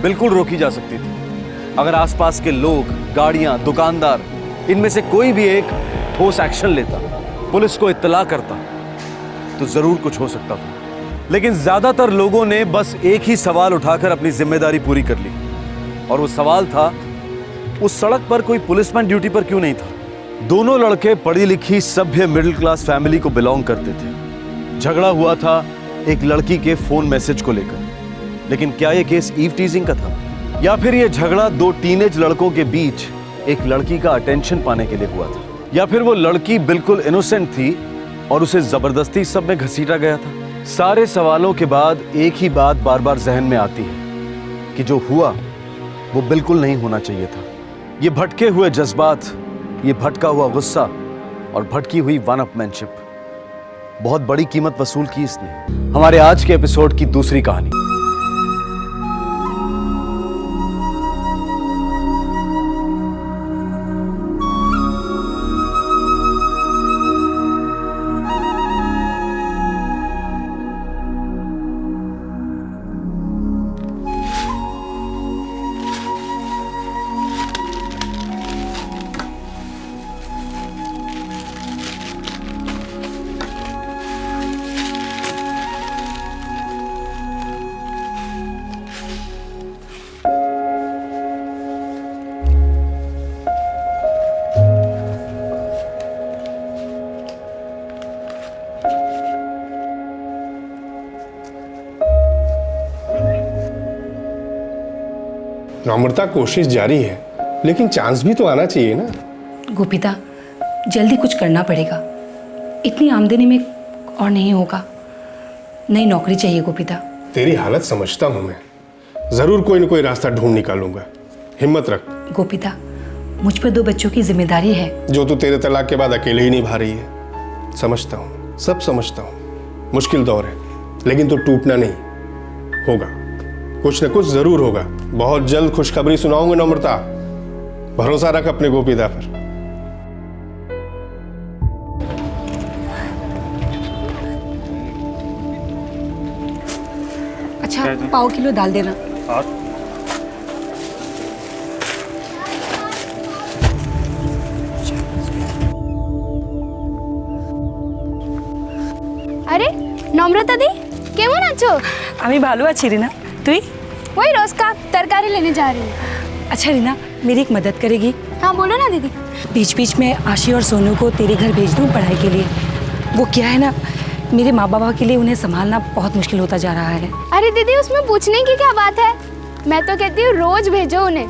बिल्कुल रोकी जा सकती थी अगर आसपास के लोग, गाड़ियां, दुकानदार, इनमें से कोई भी एक ठोस एक्शन लेता, पुलिस को इत्तला करता, तो जरूर कुछ हो सकता था। लेकिन ज्यादातर लोगों ने बस एक ही सवाल उठाकर अपनी जिम्मेदारी पूरी कर ली, और वो सवाल था, उस सड़क पर कोई पुलिसमैन ड्यूटी पर क्यों नहीं था? दोनों लड़के पढ़ी लिखी सभ्य मिडिल क्लास फैमिली को बिलोंग करते थे। झगड़ा हुआ था एक लड़की के फोन मैसेज को लेकर। लेकिन क्या यह केस ईव टीजिंग का था, या फिर यह झगड़ा दो टीनेज लड़कों के बीच एक लड़की का अटेंशन पाने के लिए हुआ था, या फिर वो लड़की बिल्कुल इनोसेंट थी और उसे जबरदस्ती सब में घसीटा गया था। सारे सवालों के बाद एक ही बात बार बार जहन में आती है कि जो हुआ वो बिल्कुल नहीं होना चाहिए था। ये भटके हुए जज्बात, ये भटका हुआ गुस्सा और भटकी हुई वन-अपमैनशिप, बहुत बड़ी कीमत वसूल की इसने। हमारे आज के एपिसोड की दूसरी कहानी। अमृता, कोशिश जारी है, लेकिन चांस भी तो आना चाहिए ना। गोपिता, जल्दी कुछ करना पड़ेगा, इतनी आमदनी में और नहीं होगा। नई नौकरी चाहिए गोपिता। तेरी हालत समझता हूँ मैं, जरूर कोई न कोई रास्ता ढूंढ निकालूंगा। हिम्मत रख गोपिता, मुझ पर 2 बच्चों की जिम्मेदारी है जो तू तेरे तलाक के बाद अकेले ही निभा रही है। समझता हूँ, सब समझता हूँ। मुश्किल दौर है, लेकिन तू टूटना नहीं। होगा, कुछ न कुछ जरूर होगा। बहुत जल्द खुशखबरी सुनाऊंगा नम्रता, भरोसा रख अपने गोपिता पर। अच्छा, पाव किलो डाल देना। আরে নম্রতা দি, কেমন আছো? আমি ভালো আছি রিনা, তুই? वही रोज का तरकारी लेने जा रही हूँ। अच्छा रीना, मेरी एक मदद करेगी? हाँ बोलो ना दीदी। बीच बीच में आशी और सोनू को तेरे घर भेज दूँ पढ़ाई के लिए। वो क्या है ना, मेरे माँ बाबा के लिए उन्हें संभालना बहुत मुश्किल होता जा रहा है। अरे दीदी, उसमें पूछने की क्या बात है? मैं तो कहती हूँ रोज भेजो उन्हें।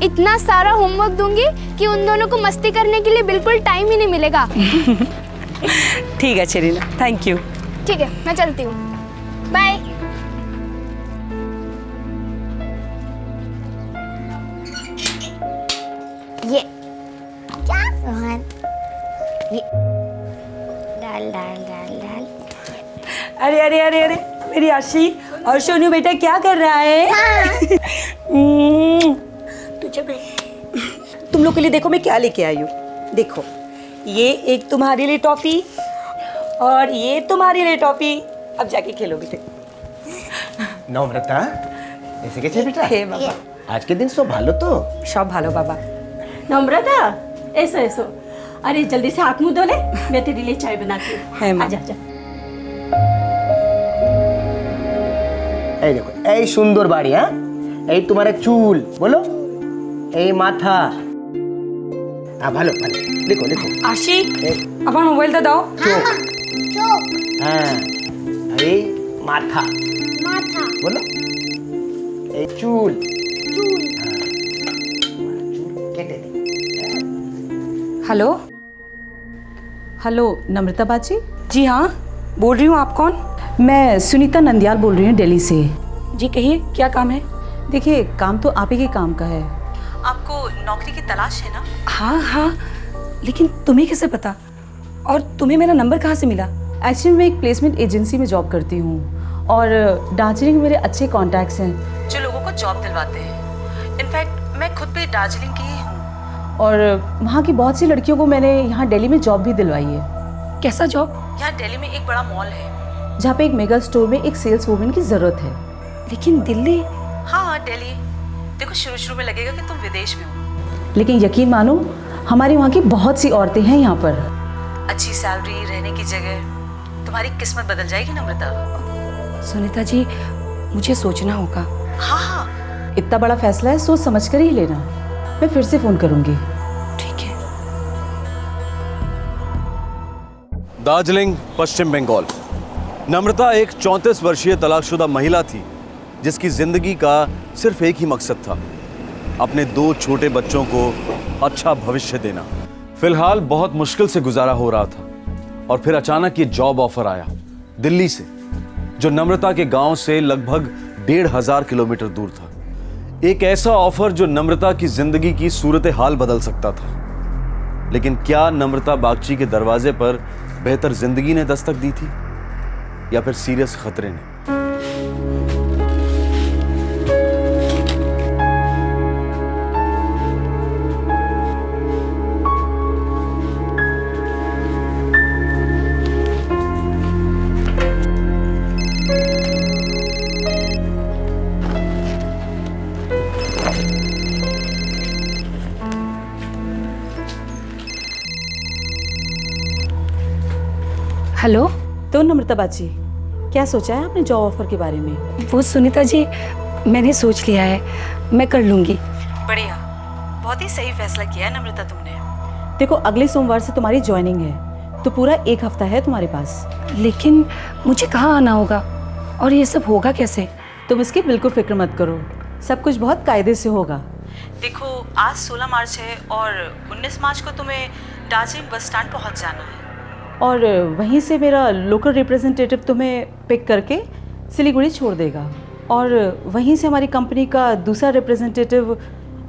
इतना सारा होमवर्क दूंगी कि उन दोनों को मस्ती करने के लिए बिल्कुल टाइम ही नहीं मिलेगा। ठीक है रीना, थैंक यू। ठीक है, मैं चलती हूँ, बाय। ये क्या रोहन, ये डाल डाल डाल डाल। अरे अरे अरे अरे, मेरी आशी और सोनू बेटा क्या कर रहा है? तुझे तुम लोग के लिए देखो मैं क्या लेके आई हूँ। देखो, ये एक तुम्हारे लिए टॉफी और ये तुम्हारे लिए टॉफी। अब जाके खेलोगे। नम्रता, ऐसे कैसे बेटा? हे बाबा, आज के दिन सब भालो तो? सब भालो बाबा। नम्रता, ऐसो ऐसो, अरे जल्दी से हाथ मुंह धो ले, मैं तेरे लिए चाय बनाती हूँ। आजा आजा। এই দেখো, এই সুন্দর বাড়ি, হ্যাঁ, এই তোমার চুল, বলো, এই মাথা। ভালো ভালো, লিখো লিখো। आशी, আমার মোবাইলটা দাও। চোখ, হ্যাঁ, এই মাথা, माथा, বলো, এই চুল, चूल, কেটে দি। हेलो हेलो नम्रता बाजी? जी हाँ, बोल रही हूँ। आप कौन? मैं सुनीता नंदियाल बोल रही हूँ दिल्ली से। जी कहिए, क्या काम है? देखिए, काम तो आप ही के काम का है। आपको नौकरी की तलाश है ना? हाँ हाँ, लेकिन तुम्हें कैसे पता? और तुम्हें मेरा नंबर कहाँ से मिला? एक्चुअली मैं एक प्लेसमेंट एजेंसी में जॉब करती हूँ और दार्जिलिंग में मेरे अच्छे कॉन्टैक्ट्स हैं जो लोगों को जॉब दिलवाते हैं। इनफैक्ट मैं खुद भी दार्जिलिंग की ही हूँ। और वहाँ की बहुत सी लड़कियों को मैंने यहाँ दिल्ली में जॉब भी दिलवाई है। कैसा जॉब? यहाँ दिल्ली में एक बड़ा मॉल है जहाँ पे एक मेगा स्टोर में एक सेल्स वूमेन की ज़रूरत है। लेकिन दिल्ली? हाँ दिल्ली। देखो, शुरू में लगेगा कि तुम विदेश में हो, लेकिन यकीन मानो, हमारी वहाँ की बहुत सी औरतें हैं यहाँ पर। अच्छी सैलरी, रहने की जगह, तुम्हारी किस्मत बदल जाएगी नम्रता। सुनीता जी, मुझे सोचना होगा। हाँ हाँ, इतना बड़ा फैसला है, सोच समझ कर ही लेना। मैं फिर से फ़ोन करूँगी। ठीक है। दार्जिलिंग, पश्चिम बंगाल। नम्रता एक 34 वर्षीय तलाकशुदा महिला थी जिसकी जिंदगी का सिर्फ एक ही मकसद था, अपने 2 छोटे बच्चों को अच्छा भविष्य देना। फिलहाल बहुत मुश्किल से गुजारा हो रहा था और फिर अचानक ये जॉब ऑफर आया दिल्ली से, जो नम्रता के गांव से लगभग 1500 किलोमीटर दूर था। एक ऐसा ऑफर जो नम्रता की जिंदगी की सूरत हाल बदल सकता था। लेकिन क्या नम्रता बागची के दरवाजे पर बेहतर जिंदगी ने दस्तक दी थी या फिर सीरियस खतरे ने? हेलो। तो नम्रता बाजी, क्या सोचा है आपने जॉब ऑफर के बारे में? वो सुनीता जी, मैंने सोच लिया है, मैं कर लूँगी। बढ़िया, बहुत ही सही फैसला किया है नम्रता तुमने। देखो, अगले सोमवार से तुम्हारी ज्वाइनिंग है, तो पूरा 1 हफ्ता है तुम्हारे पास। लेकिन मुझे कहाँ आना होगा और ये सब होगा कैसे? तुम इसकी बिल्कुल फिक्र मत करो, सब कुछ बहुत कायदे से होगा। देखो, आज 16 मार्च है और 19 मार्च को तुम्हें दार्जिलिंग बस स्टैंड पहुंच जाना है और वहीं से मेरा लोकल रिप्रेजेंटेटिव तुम्हें पिक करके सिलीगुड़ी छोड़ देगा और वहीं से हमारी कंपनी का दूसरा रिप्रेजेंटेटिव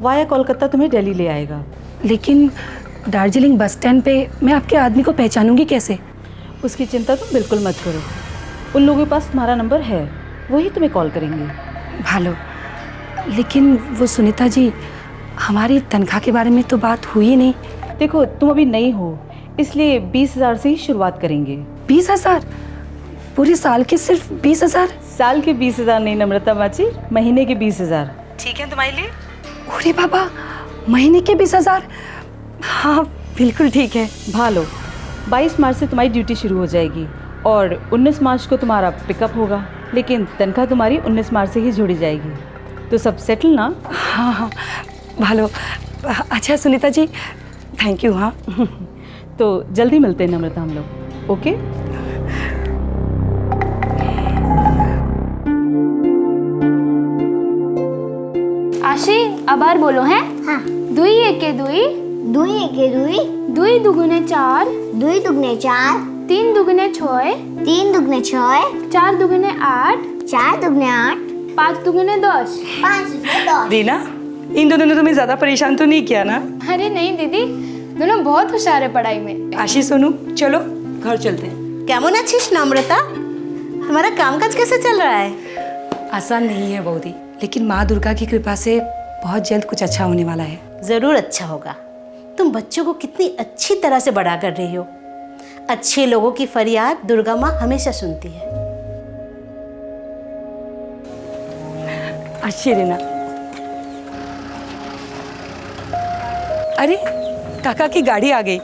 वाया कोलकाता तुम्हें दिल्ली ले आएगा। लेकिन दार्जिलिंग बस स्टैंड पे मैं आपके आदमी को पहचानूंगी कैसे? उसकी चिंता तुम बिल्कुल मत करो, उन लोगों के पास तुम्हारा नंबर है, वही तुम्हें कॉल करेंगे। भालो, लेकिन वो सुनीता जी, हमारी तनख्वाह के बारे में तो बात हुई नहीं। देखो, तुम अभी नई हो, इसलिए 20,000 से ही शुरुआत करेंगे। 20,000? पूरे साल के सिर्फ 20,000? साल के 20,000 नहीं नम्रता बाजी, महीने के 20,000। ठीक है तुम्हारे लिए? अरे बाबा, महीने के 20,000? हाँ बिल्कुल ठीक है। भालो, 22 मार्च से तुम्हारी ड्यूटी शुरू हो जाएगी और 19 मार्च को तुम्हारा पिकअप होगा, लेकिन तनख्वाह तुम्हारी 19 मार्च से ही जोड़ी जाएगी। तो सब सेटल ना? हाँ हाँ भालो। अच्छा सुनीता जी, थैंक यू। हाँ तो जल्दी मिलते हैं नम्रता हम लोग, ओके? आशी, अबार बोलो हैं? हाँ। 2 एके 2, 2 एके 2, 2 दुगुने 4, 2 दुगने 4, 3 दुगने 6, 3 दुगने 6, 4 दुगने 8, 4 दुगने 8, 5 दुगने 10, 5 दुगने 10। दीना, इन दोनों ने तुम्हें ज्यादा परेशान तो नहीं किया ना? अरे नहीं दीदी, दोनों बहुत होशियार है पढ़ाई में। आशी, सोनू, चलो घर चलते हैं। केमन आछिस नम्रता? तुम्हारा कामकाज कैसे चल रहा है? आसान नहीं है बौदी, लेकिन माँ दुर्गा की कृपा से बहुत जल्द कुछ अच्छा होने वाला है। जरूर अच्छा होगा। तुम बच्चों को कितनी अच्छी तरह से बड़ा कर रही हो। अच्छे लोगों की फरियाद दुर्गा माँ हमेशा सुनती है। अच्छी रीना। अरे काका की गाड़ी आ गई।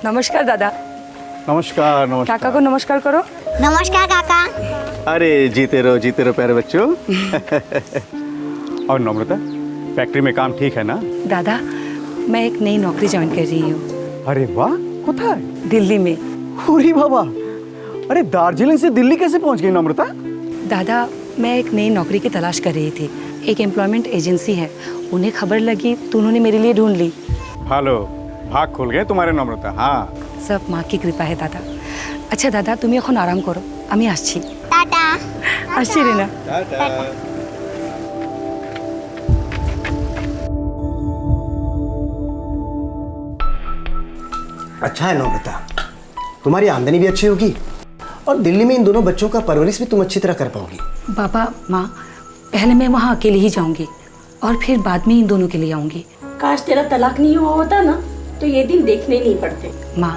नमस्कार दादा। नमस्कार नमस्कार। काका को नमस्कार करो। नमस्कार काका। अरे जीते रहो प्यारे बच्चों। और नम्रता, फैक्ट्री में काम ठीक है ना? दादा, मैं एक नई नौकरी ज्वाइन कर रही हूँ। अरे वाह, कोথায়? दिल्ली में। अरे बाबा, अरे दार्जिलिंग से दिल्ली कैसे पहुँच गई नम्रता? दादा, मैं एक नई नौकरी की तलाश कर रही थी। एक एम्प्लॉयमेंट एजेंसी है, उन्हें खबर लगी तो उन्होंने मेरे लिए ढूंढ ली। हेलो, भाग खुल गए तुम्हारे नम्रता। हाँ, सब माँ की कृपा है दादा। अच्छा दादा, तुम এখন आराम करो, আমি আসছি। टाटा। আসছি रीना। अच्छा है नम्रता, तुम्हारी आमदनी भी अच्छी होगी और दिल्ली में इन दोनों बच्चों का परवरिश भी तुम अच्छी तरह कर पाओगी। बाबा, माँ, पहले मैं वहाँ अकेले ही जाऊंगी और फिर बाद में इन दोनों के लिए आऊंगी। काश तेरा तलाक नहीं हुआ होता ना, तो ये दिन देखने नहीं पड़ते। माँ,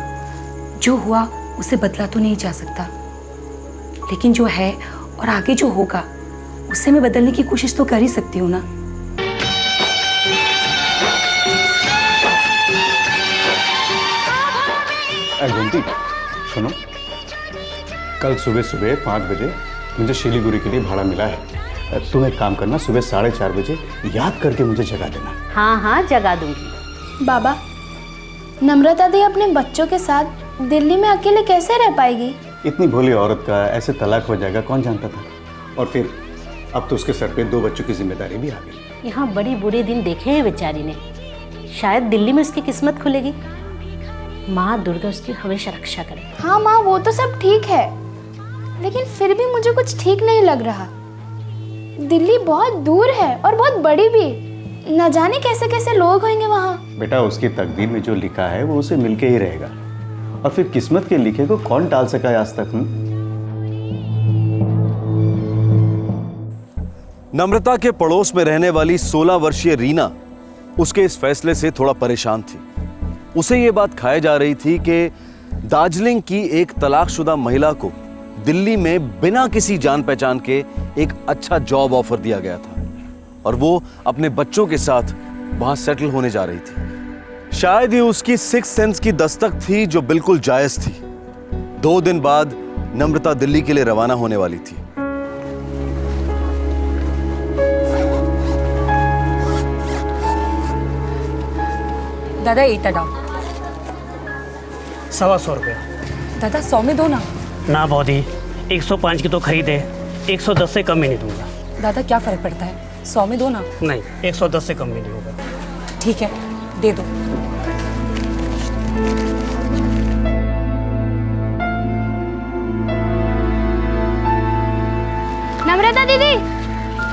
जो हुआ उसे बदला तो नहीं जा सकता, लेकिन जो है और आगे जो होगा उसे मैं बदलने की कोशिश तो कर ही सकती हूँ ना। गोमती, सुनो, कल सुबह सुबह 5 बजे मुझे शिलीगुड़ी के लिए भाड़ा मिला है। तुम एक काम करना, सुबह 4:30 बजे याद करके मुझे जगा देना। हाँ हाँ, जगा दूंगी। बाबा, नम्रता दी अपने बच्चों के साथ दिल्ली में अकेले कैसे रह पाएगी? इतनी भोली औरत का ऐसे तलाक हो जाएगा कौन जानता था। और फिर अब तो उसके सर पे 2 बच्चों की जिम्मेदारी भी आ गई। यहाँ बड़ी बुरे दिन देखे हैं बेचारी ने। शायद दिल्ली में उसकी किस्मत खुलेगी। माँ दुर्गा उसकी हमेशा रक्षा करे। हाँ माँ, वो तो सब ठीक है, लेकिन फिर भी मुझे कुछ ठीक नहीं लग रहा। दिल्ली बहुत दूर है और बहुत बड़ी भी। न जाने कैसे कैसे लोग होंगे वहाँ। बेटा, उसकी तकदीर में जो लिखा है वो उसे मिलके ही रहेगा। और फिर किस्मत के लिखे को कौन टाल सका है आज तक? नम्रता के पड़ोस में रहने वाली 16 वर्षीय रीना उसके इस फैसले से थोड़ा परेशान थी। उसे ये बात खाई जा रही थी कि दार्जिलिंग की एक तलाकशुदा महिला को दिल्ली में बिना किसी जान पहचान के एक अच्छा जॉब ऑफर दिया गया था और वो अपने बच्चों के साथ वहां सेटल होने जा रही थी। शायद ये उसकी सिक्स सेंस की दस्तक थी जो बिल्कुल जायज थी। 2 दिन बाद नम्रता दिल्ली के लिए रवाना होने वाली थी। दादा ईटा डाउन। 125 रुपया। दादा 100 में दो ना। ना बौदी, 105 की तो खरीदे, 110 से कम में नहीं दूंगा। दादा क्या फर्क पड़ता है, 100 में दो ना। नहीं, 110 से कम में नहीं होगा। ठीक है, दे दो। नम्रता दीदी,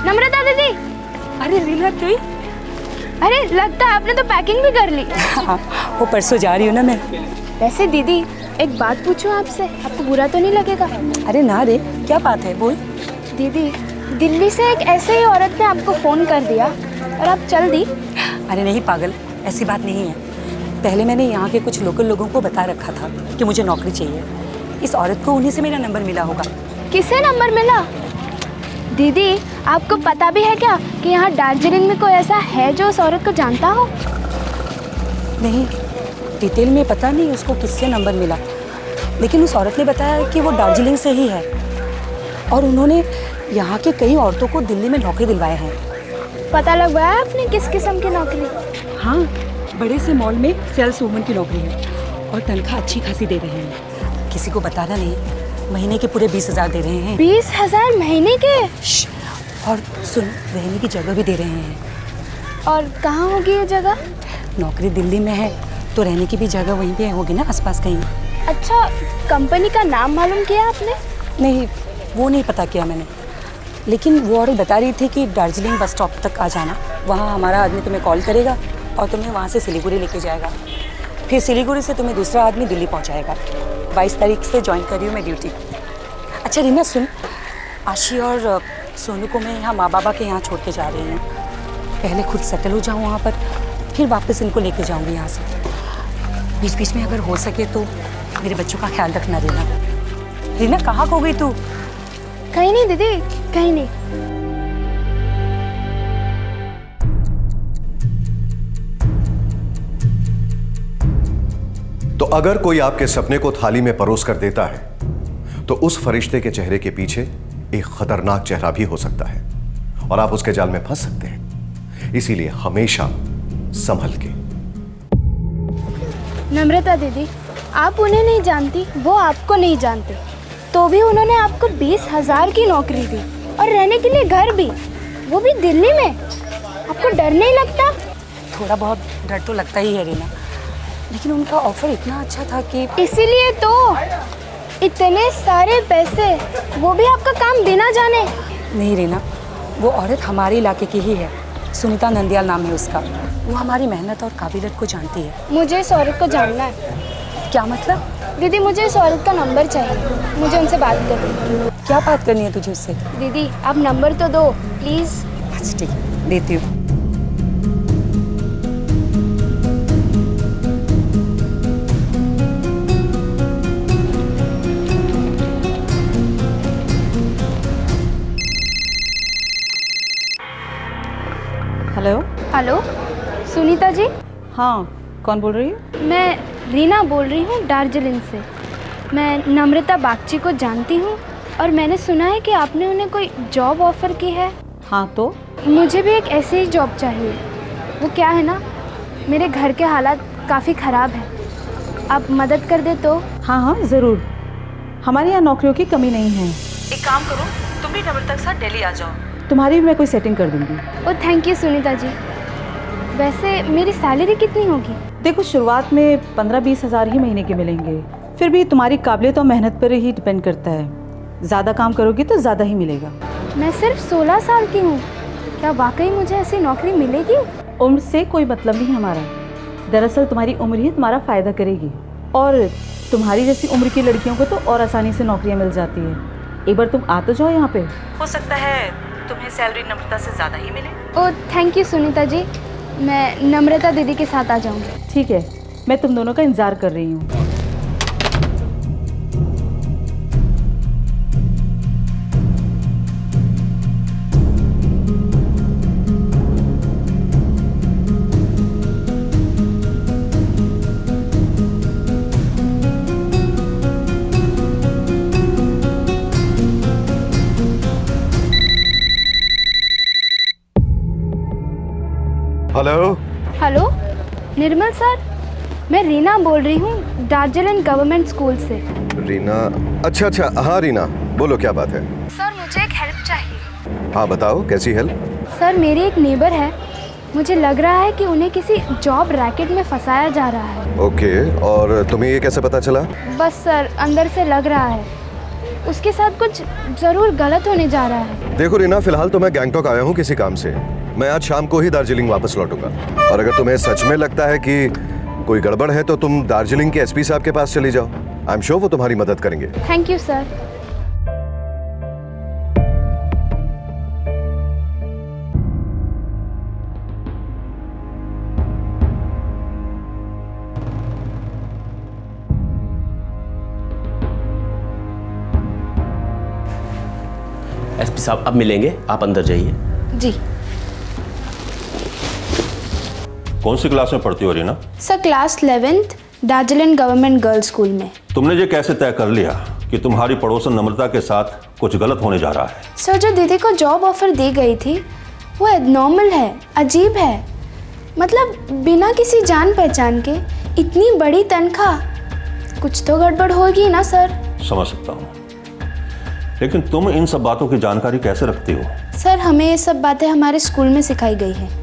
नम्रता दीदी। अरे रीना तुई? अरे लगता है आपने तो पैकिंग भी कर ली। हाँ, वो परसों जा रही हूँ ना मैं। वैसे दीदी एक बात पूछूं आपसे, आपको बुरा तो नहीं लगेगा? अरे ना रे, क्या बात है, बोल। दीदी दिल्ली से एक ऐसे ही औरत ने आपको फोन कर दिया और आप चल दी। अरे नहीं पागल, ऐसी बात नहीं है। पहले मैंने यहाँ के कुछ लोकल लोगों को बता रखा था कि मुझे नौकरी चाहिए। इस औरत को उन्हीं से मेरा नंबर मिला होगा। किसे नंबर मिला? दीदी आपको पता भी है क्या कि यहाँ दार्जिलिंग में कोई ऐसा है जो उस औरत को जानता हो? नहीं, डिटेल में पता नहीं उसको किससे नंबर मिला, लेकिन उस औरत ने बताया कि वो दार्जिलिंग से ही है और उन्होंने यहाँ के कई औरतों को दिल्ली में नौकरी दिलवाए हैं। पता लगवाया आपने किस किस्म की नौकरी? हाँ, बड़े से मॉल में सेल्स वूमन की नौकरी है और तनख्वाह अच्छी खासी दे रहे हैं। किसी को बताना नहीं, महीने के पूरे 20,000 दे रहे हैं। 20,000 महीने के? और सुन, रहने की जगह भी दे रहे हैं। और कहाँ होगी ये जगह? नौकरी दिल्ली में है तो रहने की भी जगह वहीं पे होगी ना, आसपास कहीं। अच्छा, कंपनी का नाम मालूम किया आपने? नहीं, वो नहीं पता किया मैंने, लेकिन वो औरत बता रही थी कि दार्जिलिंग बस स्टॉप तक आ जाना, वहाँ हमारा आदमी तुम्हें कॉल करेगा और तुम्हें वहाँ से सिलीगुड़ी लेके जाएगा। फिर सिलीगुड़ी से तुम्हें दूसरा आदमी दिल्ली पहुँचाएगा। 22 तारीख से ज्वाइन कर रही हूँ मैं ड्यूटी। अच्छा रीना सुन, आशी और सोनू को मैं यहाँ माँ बाबा के यहाँ छोड़ के जा रही हूँ। पहले खुद सेटल हो जाऊँ वहाँ पर, फिर वापस इनको लेके जाऊँगी यहाँ से। बीच बीच में अगर हो सके तो मेरे बच्चों का ख्याल रखना रीना। रीना कहाँ खो गई तू? कहीं नहीं दीदी, कहीं नहीं। तो अगर कोई आपके सपने को थाली में परोस कर देता है तो उस फरिश्ते के चेहरे के पीछे एक खतरनाक चेहरा भी हो सकता है और आप उसके जाल में फंस सकते हैं। इसीलिए हमेशा संभल के। नम्रता दीदी, आप उन्हें नहीं जानती, वो आपको नहीं जानते, तो भी उन्होंने आपको 20,000 की नौकरी दी और रहने के लिए घर भी, वो भी दिल्ली में। आपको डर नहीं लगता? थोड़ा बहुत डर तो लगता ही है रीना, लेकिन उनका ऑफर इतना अच्छा था कि इसीलिए तो इतने सारे पैसे, वो भी आपका काम बिना जाने। नहीं रीना, वो औरत हमारे इलाके की ही है, सुनीता नंदियाल नाम है उसका। वो हमारी मेहनत और काबिलियत को जानती है। मुझे इस औरत को जानना है। क्या मतलब? दीदी मुझे इस औरत का नंबर चाहिए, मुझे उनसे बात करनी है। क्या बात करनी है तुझे उससे? दीदी आप नंबर तो दो प्लीज। अच्छा ठीक है, देती हूँ। हेलो। हेलो सुनीता जी। हाँ, कौन बोल रही है? मैं रीना बोल रही हूँ दार्जिलिंग से। मैं नम्रता बागची को जानती हूँ और मैंने सुना है कि आपने उन्हें कोई जॉब ऑफर की है। हाँ तो? मुझे भी एक ऐसे ही जॉब चाहिए। वो क्या है ना, मेरे घर के हालात काफ़ी ख़राब हैं, आप मदद कर दे तो? हाँ हाँ ज़रूर, हमारे यहाँ नौकरियों की कमी नहीं है। एक काम करो, तुम भी नम्रता के साथ दिल्ली आ जाओ, तुम्हारी भी मैं कोई सेटिंग कर दूंगी। ओ थैंक यू सुनीता जी। वैसे मेरी सैलरी कितनी होगी? देखो शुरुआत में 15-20 हज़ार ही महीने के मिलेंगे, फिर भी तुम्हारी काबिलियत और मेहनत पर ही डिपेंड करता है। ज़्यादा काम करोगी तो ज़्यादा ही मिलेगा। मैं सिर्फ 16 साल की हूँ, क्या वाकई मुझे ऐसी नौकरी मिलेगी? उम्र से कोई मतलब नहीं हमारा, दरअसल तुम्हारी उम्र ही तुम्हारा फ़ायदा करेगी, और तुम्हारी जैसी उम्र की लड़कियों को तो और आसानी से नौकरियाँ मिल जाती है। एक बार तुम आ तो जाओ यहाँ पे, हो सकता है तुम्हें सैलरी नम्रता से ज़्यादा ही मिले। ओ थैंक यू सुनीता जी, मैं नम्रता दीदी के साथ आ जाऊँगी। ठीक है, मैं तुम दोनों का इंतज़ार कर रही हूँ। हेलो हेलो निर्मल सर, मैं रीना बोल रही हूँ दार्जिलिंग गवर्नमेंट स्कूल से। रीना? अच्छा, हाँ रीना, बोलो क्या बात है? सर मुझे एक हेल्प चाहिए। हाँ बताओ, कैसी हेल्प? सर मेरे एक नेबर है, मुझे लग रहा है कि उन्हें किसी जॉब रैकेट में फंसाया जा रहा है। ओके, और तुम्हें ये कैसे पता चला? बस सर अंदर से लग रहा है उसके साथ कुछ ज़रूर गलत होने जा रहा है। देखो रीना, फिलहाल तो मैं गैंगटॉक आया हूँ किसी काम से। मैं आज शाम को ही दार्जिलिंग वापस लौटूंगा, और अगर तुम्हें सच में लगता है कि कोई गड़बड़ है तो तुम दार्जिलिंग के एसपी साहब के पास चली जाओ। आई एम श्योर वो तुम्हारी मदद करेंगे। Thank you sir. एसपी साहब अब मिलेंगे, आप अंदर जाइए। जी कौन सी क्लास में पढ़ती हो Reena? Sir class 11th Darjeeling government girls school में। तुमने ये कैसे तय कर लिया कि तुम्हारी पड़ोसन नम्रता के साथ कुछ गलत होने जा रहा है? सर जो दीदी को जॉब ऑफर दी गई थी वो एबनॉर्मल है, अजीब है। मतलब बिना किसी जान पहचान के इतनी बड़ी तनख्वाह, कुछ तो गड़बड़ होगी ना सर। समझ सकता हूँ, लेकिन तुम इन सब बातों की जानकारी कैसे रखती हो? सर हमें ये सब बातें हमारे स्कूल में सिखाई गई है।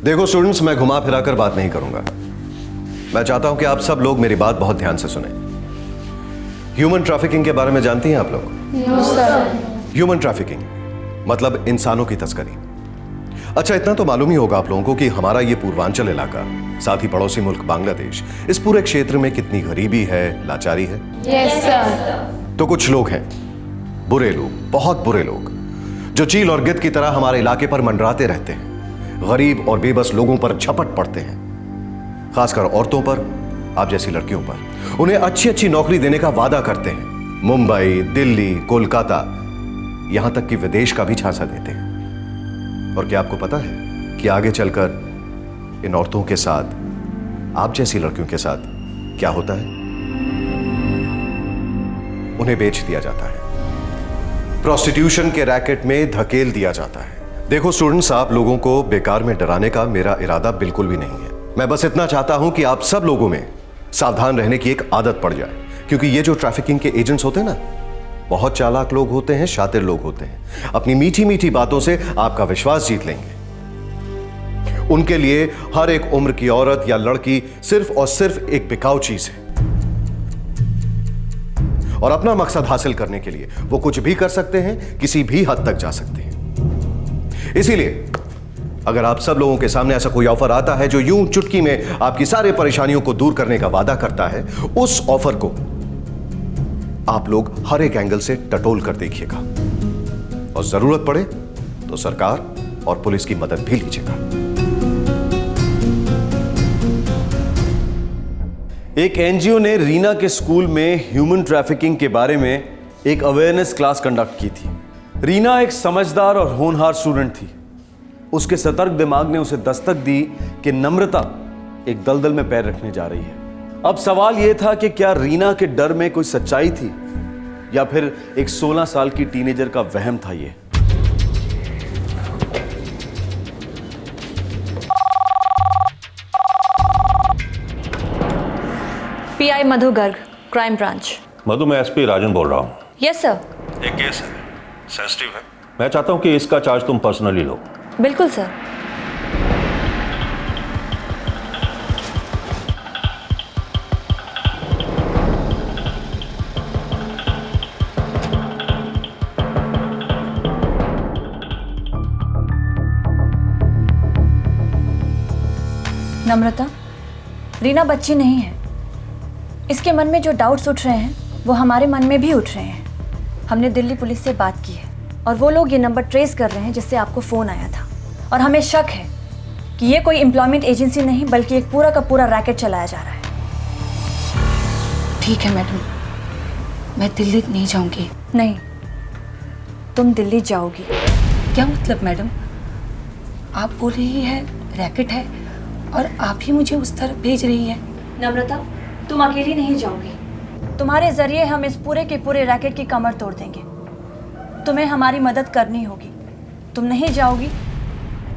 देखो स्टूडेंट्स, मैं घुमा फिरा कर बात नहीं करूंगा। मैं चाहता हूं कि आप सब लोग मेरी बात बहुत ध्यान से सुने। ह्यूमन ट्रैफिकिंग के बारे में जानती हैं आप लोग? No sir. ह्यूमन ट्रैफिकिंग मतलब इंसानों की तस्करी। अच्छा, इतना तो मालूम ही होगा आप लोगों को कि हमारा ये पूर्वांचल इलाका, साथ ही पड़ोसी मुल्क बांग्लादेश, इस पूरे क्षेत्र में कितनी गरीबी है, लाचारी है। Yes sir. तो कुछ लोग हैं, बुरे लोग, बहुत बुरे लोग, जो चील और गिद्ध की तरह हमारे इलाके पर मंडराते रहते हैं, गरीब और बेबस लोगों पर झपट पड़ते हैं, खासकर औरतों पर, आप जैसी लड़कियों पर। उन्हें अच्छी अच्छी नौकरी देने का वादा करते हैं, मुंबई, दिल्ली, कोलकाता, यहां तक कि विदेश का भी झांसा देते हैं। और क्या आपको पता है कि आगे चलकर इन औरतों के साथ, आप जैसी लड़कियों के साथ क्या होता है? उन्हें बेच दिया जाता है, प्रोस्टिट्यूशन के रैकेट में धकेल दिया जाता है। देखो स्टूडेंट्स, आप लोगों को बेकार में डराने का मेरा इरादा बिल्कुल भी नहीं है। मैं बस इतना चाहता हूं कि आप सब लोगों में सावधान रहने की एक आदत पड़ जाए, क्योंकि ये जो ट्रैफिकिंग के एजेंट्स होते हैं ना, बहुत चालाक लोग होते हैं, शातिर लोग होते हैं। अपनी मीठी मीठी बातों से आपका विश्वास जीत लेंगे। उनके लिए हर एक उम्र की औरत या लड़की सिर्फ और सिर्फ एक बिकाऊ चीज है, और अपना मकसद हासिल करने के लिए वो कुछ भी कर सकते हैं, किसी भी हद तक जा सकते हैं। इसीलिए अगर आप सब लोगों के सामने ऐसा कोई ऑफर आता है जो यूं चुटकी में आपकी सारी परेशानियों को दूर करने का वादा करता है, उस ऑफर को आप लोग हर एक एंगल से टटोल कर देखिएगा, और जरूरत पड़े तो सरकार और पुलिस की मदद भी लीजिएगा। एक एनजीओ ने रीना के स्कूल में ह्यूमन ट्रैफिकिंग के बारे में एक अवेयरनेस क्लास कंडक्ट की थी। रीना एक समझदार और होनहार स्टूडेंट थी। उसके सतर्क दिमाग ने उसे दस्तक दी कि नम्रता एक दलदल में पैर रखने जा रही है। अब सवाल यह था कि क्या रीना के डर में कोई सच्चाई थी, या फिर एक 16 साल की टीनेजर का वहम था ये। आई मधु गर्ग, क्राइम ब्रांच। मधु, मैं एसपी राजन बोल रहा हूँ। Yes sir. एक केस है, सेंसिटिव है। मैं चाहता हूँ कि इसका चार्ज तुम पर्सनली लो। बिल्कुल सर। नम्रता, रीना बच्ची नहीं है। इसके मन में जो डाउट्स उठ रहे हैं वो हमारे मन में भी उठ रहे हैं। हमने दिल्ली पुलिस से बात की है और वो लोग ये नंबर ट्रेस कर रहे हैं जिससे आपको फ़ोन आया था, और हमें शक है कि ये कोई एम्प्लॉयमेंट एजेंसी नहीं बल्कि एक पूरा का पूरा रैकेट चलाया जा रहा है। ठीक है मैडम, मैं दिल्ली नहीं जाऊंगी। नहीं, तुम दिल्ली जाओगी। क्या मतलब मैडम? आप बोल रही है रैकेट है और आप ही मुझे उस तरफ भेज रही है। नम्रता, तुम अकेली नहीं जाओगी। तुम्हारे जरिए हम इस पूरे के पूरे रैकेट की कमर तोड़ देंगे। तुम्हें हमारी मदद करनी होगी। तुम नहीं जाओगी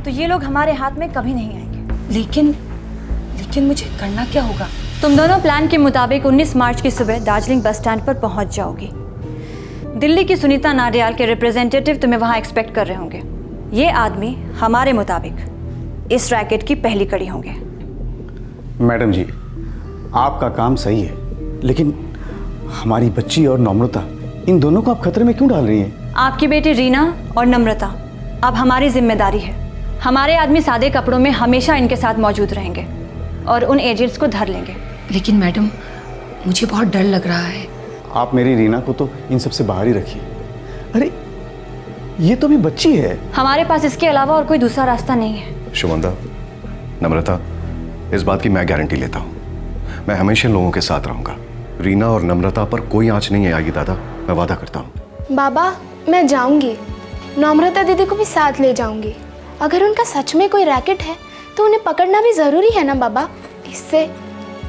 तो ये लोग हमारे हाथ में कभी नहीं आएंगे। लेकिन मुझे करना क्या होगा? तुम दोनों प्लान के मुताबिक 19 मार्च की सुबह दार्जिलिंग बस स्टैंड पर पहुंच जाओगी। दिल्ली की सुनीता नाडियाल के रिप्रेजेंटेटिव तुम्हें वहां एक्सपेक्ट कर रहे होंगे। ये आदमी हमारे मुताबिक इस रैकेट की पहली कड़ी होंगे। मैडम जी, आपका काम सही है, लेकिन हमारी बच्ची और नम्रता, इन दोनों को आप खतरे में क्यों डाल रही हैं? आपकी बेटी रीना और नम्रता अब हमारी जिम्मेदारी है। हमारे आदमी सादे कपड़ों में हमेशा इनके साथ मौजूद रहेंगे और उन एजेंट्स को धर लेंगे। लेकिन मैडम, मुझे बहुत डर लग रहा है। आप मेरी रीना को तो इन सब से बाहर ही रखिए। अरे ये तो भी बच्ची है। हमारे पास इसके अलावा और कोई दूसरा रास्ता नहीं है। शुभंदा, नम्रता, इस बात की मैं गारंटी लेता हूँ। मैं हमेशा इन लोगों के साथ रहूंगा। रीना और नम्रता पर कोई आंच नहीं आएगी दादा, मैं वादा करता हूँ। बाबा, मैं जाऊंगी। नम्रता दीदी को भी साथ ले जाऊंगी। अगर उनका सच में कोई रैकेट है तो उन्हें पकड़ना भी जरूरी है ना बाबा। इससे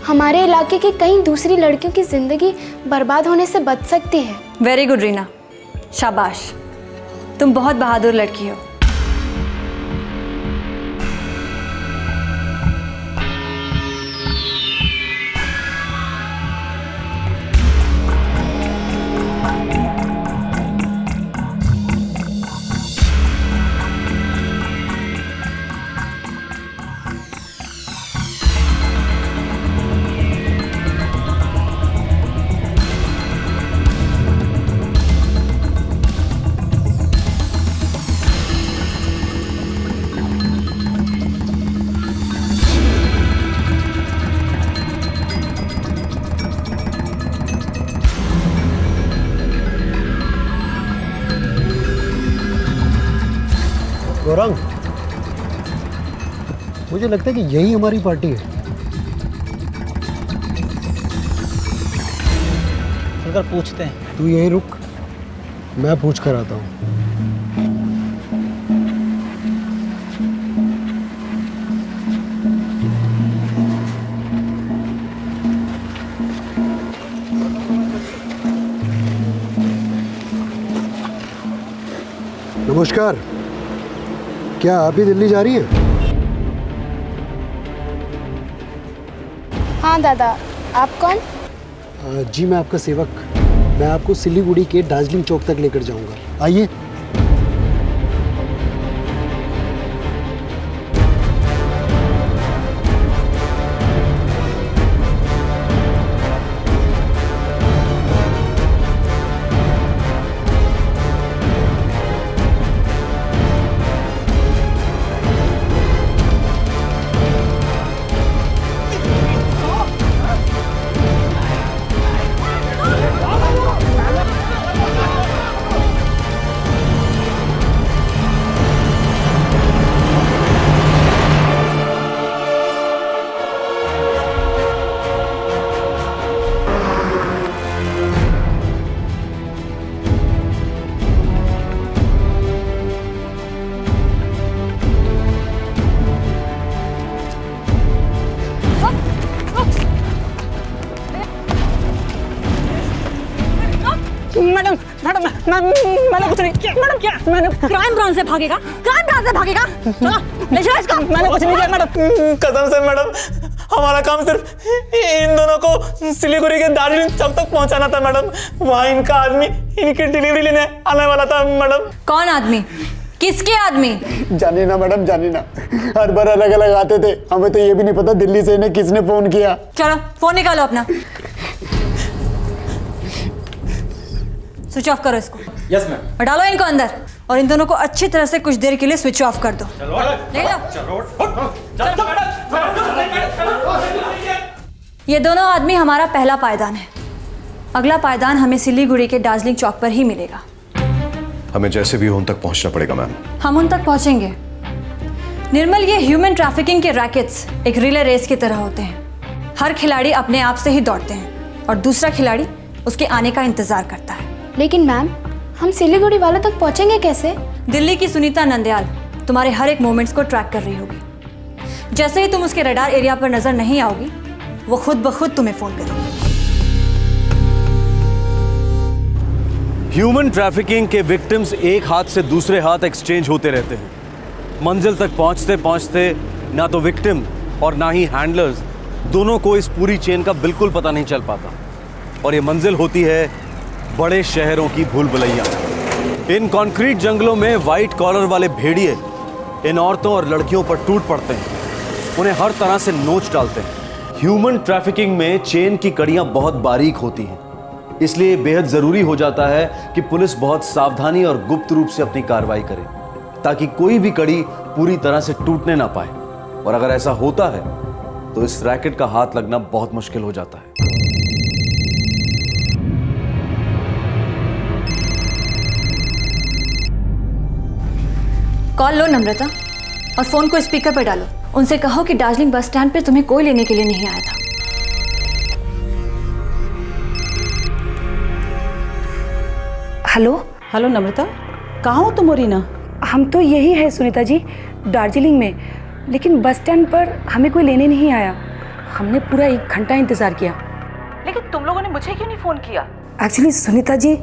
हमारे इलाके की कई दूसरी लड़कियों की जिंदगी बर्बाद होने से बच सकती है। वेरी गुड रीना, शाबाश, तुम बहुत बहादुर लड़की हो। गौरंग, मुझे लगता है कि यही हमारी पार्टी है। अगर पूछते हैं। तू यहीं रुक, मैं पूछ कर आता हूँ। नमस्कार, क्या आप भी दिल्ली जा रही हैं? हाँ दादा, आप कौन? जी मैं आपका सेवक। मैं आपको सिलीगुड़ी के दार्जिलिंग चौक तक लेकर जाऊंगा। आइए। मैंने कुछ नहीं किया। मैडम क्या? मैंने क्राइम ब्रांच से भागेगा? क्राइम ब्रांच से भागेगा? चलो ले जाओ इसको। मैंने कुछ नहीं किया मैडम। कसम से मैडम, हमारा काम सिर्फ इन दोनों को सिलीगुड़ी के दार्जिलिंग चौक तक पहुंचाना था मैडम। वहाँ इनका आदमी इनकी डिलीवरी लेने आने वाला था मैडम। कौन आदमी? किसके आदमी? जानी ना मैडम, जानी ना, हर बार अलग अलग आते थे, हमें तो ये भी नहीं पता दिल्ली से इन्हें किसने फोन किया। चलो फोन निकालो अपना, स्विच ऑफ करो इसको। Yes ma'am. और डालो इनको अंदर और इन दोनों को अच्छी तरह से कुछ देर के लिए स्विच ऑफ कर दो। ले लो। ये दोनों आदमी हमारा पहला पायदान है। अगला पायदान हमें सिलीगुड़ी के दार्जिलिंग चौक पर ही मिलेगा। हमें जैसे भी हो उन तक पहुंचना पड़ेगा मैम। हम उन तक पहुंचेंगे। निर्मल, ये ह्यूमन ट्रैफिकिंग के रैकेट्स एक रिले रेस की तरह होते हैं। हर खिलाड़ी अपने आप से ही दौड़ते हैं और दूसरा खिलाड़ी उसके आने का इंतजार करता है। लेकिन मैम, हम सिलीगुड़ी वालों तक पहुंचेंगे कैसे? दिल्ली की सुनीता नंदयाल तुम्हारे हर एक मोमेंट्स को ट्रैक कर रही होगी। जैसे ही तुम उसके रडार एरिया पर नजर नहीं आओगी, वो खुद ब खुद तुम्हें फोन करेगी। ह्यूमन ट्रैफिकिंग के विक्टिम्स एक हाथ से दूसरे हाथ एक्सचेंज होते रहते हैं। मंजिल तक पहुंचते पहुंचते ना तो विक्टिम और ना ही हैंडलर्स दोनों को इस पूरी चेन का बिल्कुल पता नहीं चल पाता। और ये मंजिल होती है बड़े शहरों की भूल भुलैया। इन कंक्रीट जंगलों में व्हाइट कॉलर वाले भेड़िए इन औरतों और लड़कियों पर टूट पड़ते हैं, उन्हें हर तरह से नोच डालते हैं। ह्यूमन ट्रैफिकिंग में चेन की कड़ियां बहुत बारीक होती हैं, इसलिए बेहद जरूरी हो जाता है कि पुलिस बहुत सावधानी और गुप्त रूप से अपनी कार्रवाई करे, ताकि कोई भी कड़ी पूरी तरह से टूटने ना पाए। और अगर ऐसा होता है तो इस रैकेट का हाथ लगना बहुत मुश्किल हो जाता है। कॉल लो नम्रता और फोन को स्पीकर पर डालो। उनसे कहो कि दार्जिलिंग बस स्टैंड पे तुम्हें कोई लेने के लिए नहीं आया था। हेलो हेलो नम्रता, कहाँ हो तुम और रीना? हम तो यही है सुनीता जी, दार्जिलिंग में, लेकिन बस स्टैंड पर हमें कोई लेने नहीं आया। हमने पूरा 1 घंटा इंतज़ार किया। लेकिन तुम लोगों ने मुझे क्यों नहीं फ़ोन किया? एक्चुअली सुनीता जी,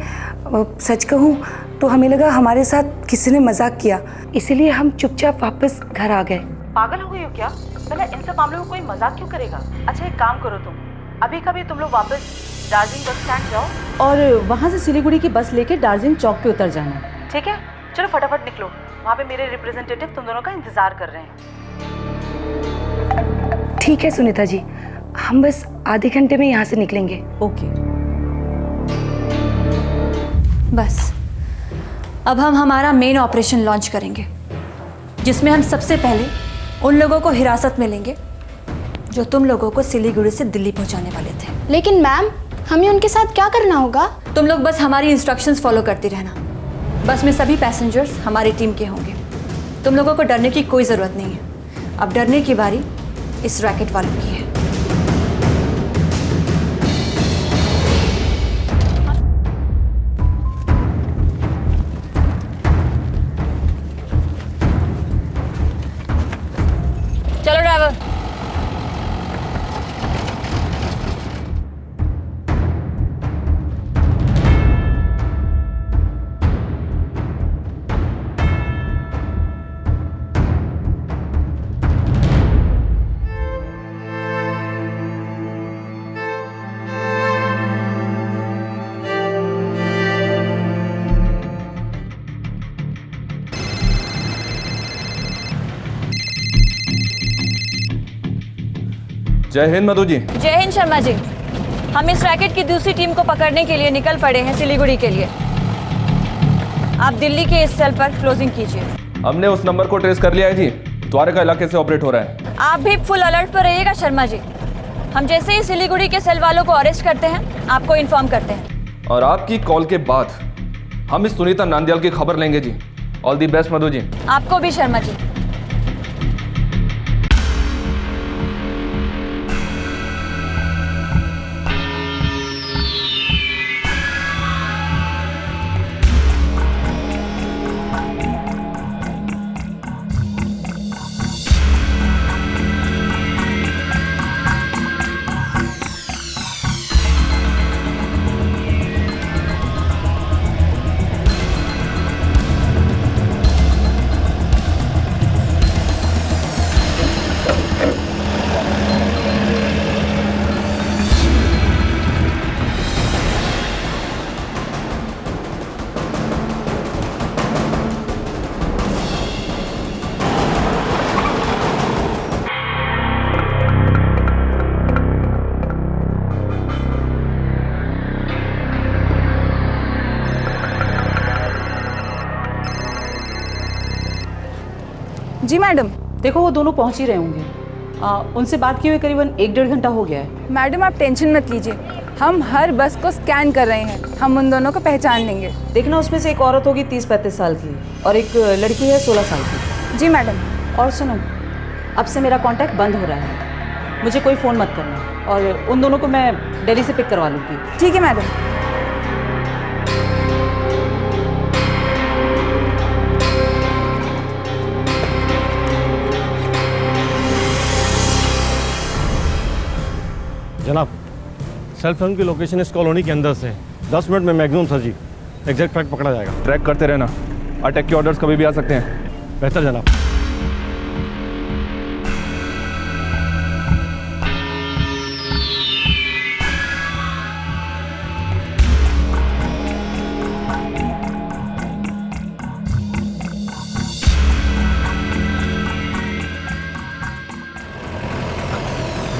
सच कहूँ तो हमें लगा हमारे साथ किसी ने मजाक किया, इसीलिए हम चुपचाप वापस घर आ गए। पागल हो गई हो क्या? पहले इन सब मामलों में कोई मजाक क्यों करेगा? अच्छा एक काम करो, तुम अभी कभी तुम लोग वापस दार्जिलिंग बस स्टैंड जाओ और वहाँ से सिलीगुड़ी की बस लेके दार्जिलिंग चौक पे उतर जाना, ठीक है? चलो फटाफट निकलो, वहाँ पे मेरे रिप्रेजेंटेटिव तुम दोनों का इंतजार कर रहे हैं। ठीक है सुनीता जी, हम बस आधे घंटे में यहाँ से निकलेंगे। ओके। बस अब हम हमारा मेन ऑपरेशन लॉन्च करेंगे, जिसमें हम सबसे पहले उन लोगों को हिरासत में लेंगे जो तुम लोगों को सिलीगुड़ी से दिल्ली पहुंचाने वाले थे। लेकिन मैम, हमें उनके साथ क्या करना होगा? तुम लोग बस हमारी इंस्ट्रक्शंस फॉलो करती रहना। बस में सभी पैसेंजर्स हमारी टीम के होंगे। तुम लोगों को डरने की कोई ज़रूरत नहीं है। अब डरने की बारी इस रैकेट वालों की है। चलो ड्राइवर। जय हिंद मधु जी। जय हिंद शर्मा जी। हम इस रैकेट की दूसरी टीम को पकड़ने के लिए निकल पड़े हैं सिलीगुड़ी के लिए। आप दिल्ली के इस सेल पर क्लोजिंग कीजिए। हमने उस नंबर को ट्रेस कर लिया है जी, द्वारका इलाके से ऑपरेट हो रहा है। आप भी फुल अलर्ट पर रहिएगा शर्मा जी। हम जैसे ही सिलीगुड़ी के सेल वालों को अरेस्ट करते हैं आपको इन्फॉर्म करते हैं। और आपकी कॉल के बाद हम इस सुनीता नंदयाल की खबर लेंगे जी। All the best Madhu ji. आपको भी शर्मा जी। जी मैडम। देखो वो दोनों पहुंच ही रहे होंगे। उनसे बात किए हुए करीबन 1-1.5 घंटा हो गया है। मैडम आप टेंशन मत लीजिए, हम हर बस को स्कैन कर रहे हैं, हम उन दोनों को पहचान लेंगे। देखना उसमें से एक औरत होगी 30-35 साल की और एक लड़की है 16 साल की। जी मैडम। और सुनो, अब से मेरा कांटेक्ट बंद हो रहा है, मुझे कोई फ़ोन मत करना और उन दोनों को मैं दिल्ली से पिक करवा लूँगी। ठीक है मैडम। जनाब, सेल फोन की लोकेशन इस कॉलोनी के अंदर से 10 मिनट में मैक्सिमम सर जी एग्जैक्ट ट्रैक पकड़ा जाएगा। ट्रैक करते रहना, अटैक के ऑर्डर्स कभी भी आ सकते हैं। बेहतर जनाब।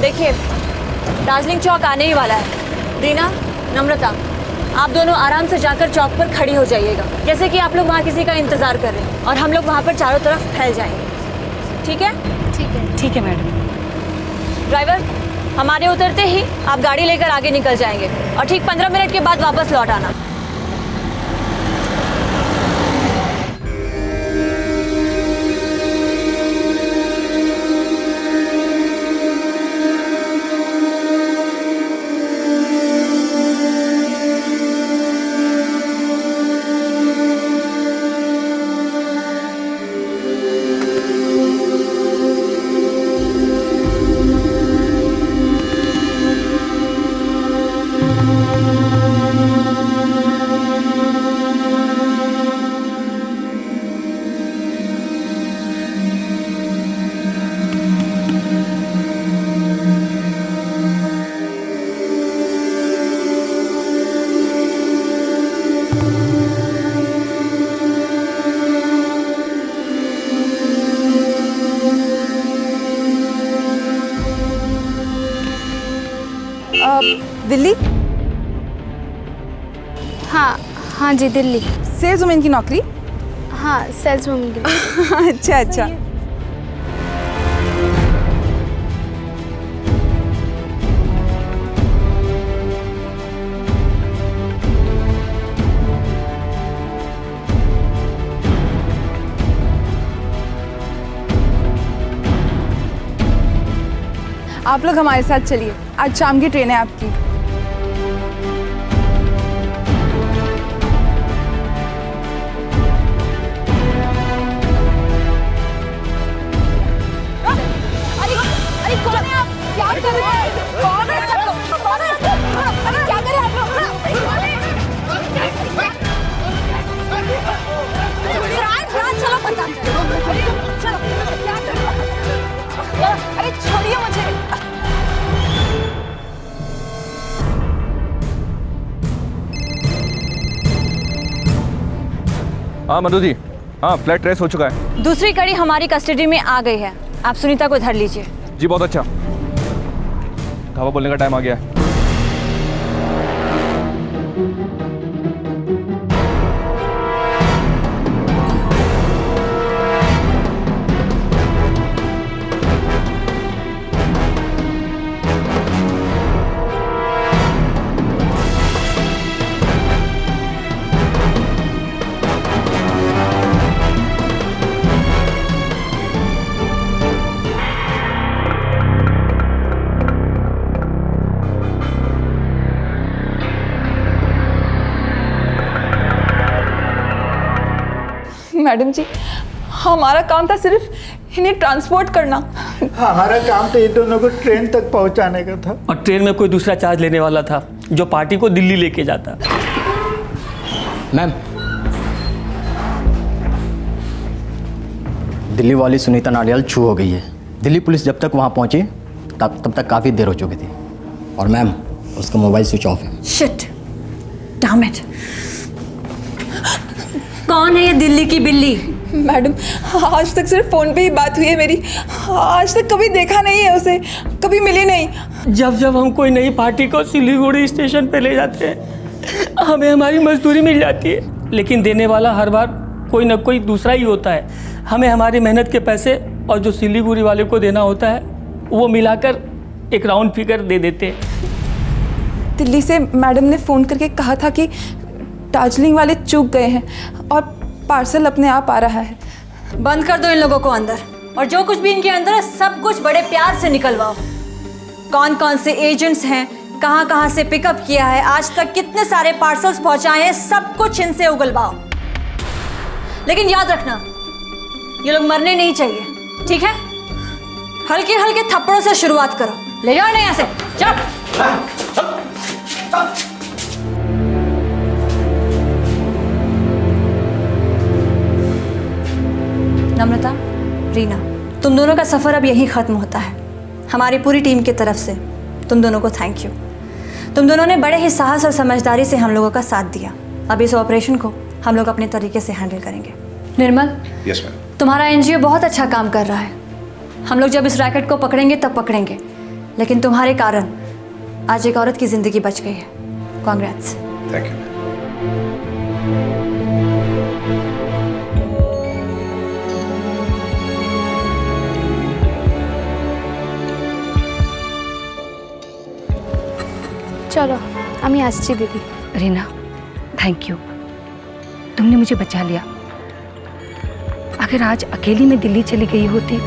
देखिए, दार्जिलिंग चौक आने ही वाला है। रीना, नम्रता, आप दोनों आराम से जाकर चौक पर खड़ी हो जाइएगा, जैसे कि आप लोग वहाँ किसी का इंतज़ार कर रहे हैं, और हम लोग वहाँ पर चारों तरफ फैल जाएंगे। ठीक है? ठीक है। ठीक है मैडम। ड्राइवर, हमारे उतरते ही आप गाड़ी लेकर आगे निकल जाएंगे और ठीक 15 मिनट के बाद वापस लौट आना। दिल्ली? हाँ जी दिल्ली। सेल्स वुमेन की नौकरी? हाँ, सेल्स वुमेन की नौकरी। अच्छा अच्छा। आप लोग हमारे साथ चलिए, आज शाम की ट्रेन है आपकी। अरे कौन है आप? क्या कर रहे हैं? कौन है सब लोग? कौन है? अरे क्या कर रहे हैं आप लोग? चलो पता चलो क्या कर रहे हो? अरे छोड़िए मुझे। हाँ मधु जी, हाँ फ्लैट ट्रेस हो चुका है। दूसरी कड़ी हमारी कस्टडी में आ गई है, आप सुनीता को धर लीजिए। जी बहुत अच्छा, धावा बोलने का टाइम आ गया है। मैडम जी, हमारा काम था सिर्फ इन्हें ट्रांसपोर्ट करना। हमारा काम तो ये दोनों को ट्रेन तक पहुंचाने का था। और ट्रेन में कोई दूसरा चार्ज लेने वाला था जो पार्टी को दिल्ली लेके जाता। मैम, दिल्ली वाली सुनीता नाडियाल छू हो गई है। दिल्ली पुलिस जब तक वहाँ पहुँची तब तक काफ़ी देर हो चुकी थी। और मैम, उसका मोबाइल स्विच ऑफ है। Shit, damn it. कौन है ये दिल्ली की बिल्ली? मैडम, आज तक सिर्फ फोन पे ही बात हुई है मेरी, आज तक कभी देखा नहीं है उसे, कभी मिली नहीं। जब जब हम कोई नई पार्टी को सिलीगुड़ी स्टेशन पे ले जाते हैं, हमें हमारी मजदूरी मिल जाती है, लेकिन देने वाला हर बार कोई ना कोई दूसरा ही होता है। हमें हमारी मेहनत के पैसे और जो सिलीगुड़ी वाले को देना होता है वो मिलाकर एक राउंड फिगर दे देते। दिल्ली से मैडम ने फ़ोन करके कहा था कि दार्जिलिंग वाले चूक गए हैं और पार्सल अपने आप आ रहा है। बंद कर दो इन लोगों को अंदर, और जो कुछ भी इनके अंदर है सब कुछ बड़े प्यार से निकलवाओ। कौन कौन से एजेंट्स हैं, कहाँ कहाँ से पिकअप किया है, आज तक कितने सारे पार्सल्स पहुंचाए हैं, सब कुछ इनसे उगलवाओ। लेकिन याद रखना, ये लोग मरने नहीं चाहिए, ठीक है? हल्के हल्के थप्पड़ों से शुरुआत करो। ले जाओ ना यहाँ से, जाओ। नम्रता, रीना, तुम दोनों का सफ़र अब यहीं ख़त्म होता है। हमारी पूरी टीम की तरफ से तुम दोनों को थैंक यू। तुम दोनों ने बड़े ही साहस और समझदारी से हम लोगों का साथ दिया। अब इस ऑपरेशन को हम लोग अपने तरीके से हैंडल करेंगे। निर्मल, यस मैम। तुम्हारा एनजीओ बहुत अच्छा काम कर रहा है। हम लोग जब इस रैकेट को पकड़ेंगे तब पकड़ेंगे, लेकिन तुम्हारे कारण आज एक औरत की ज़िंदगी बच गई है। कॉन्ग्रेट्स। Thank you. চলো আমি আসছি দিদি। रीना, थैंक यू, तुमने मुझे बचा लिया। अगर आज अकेली मैं दिल्ली चली गई होती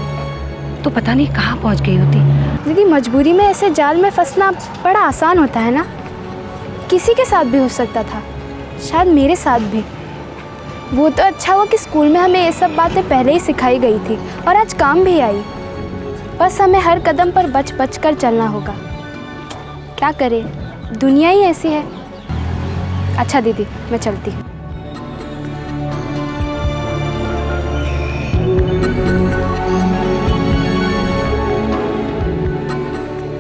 तो पता नहीं कहाँ पहुँच गई होती। दीदी, मजबूरी में ऐसे जाल में फंसना बड़ा आसान होता है ना। किसी के साथ भी हो सकता था, शायद मेरे साथ भी। वो तो अच्छा हुआ कि स्कूल में हमें ये सब बातें पहले ही सिखाई गई थी और आज काम भी आई। बस हमें हर कदम पर बच बच कर चलना होगा। क्या करें, दुनिया ही ऐसी है। अच्छा दीदी, मैं चलती हूँ।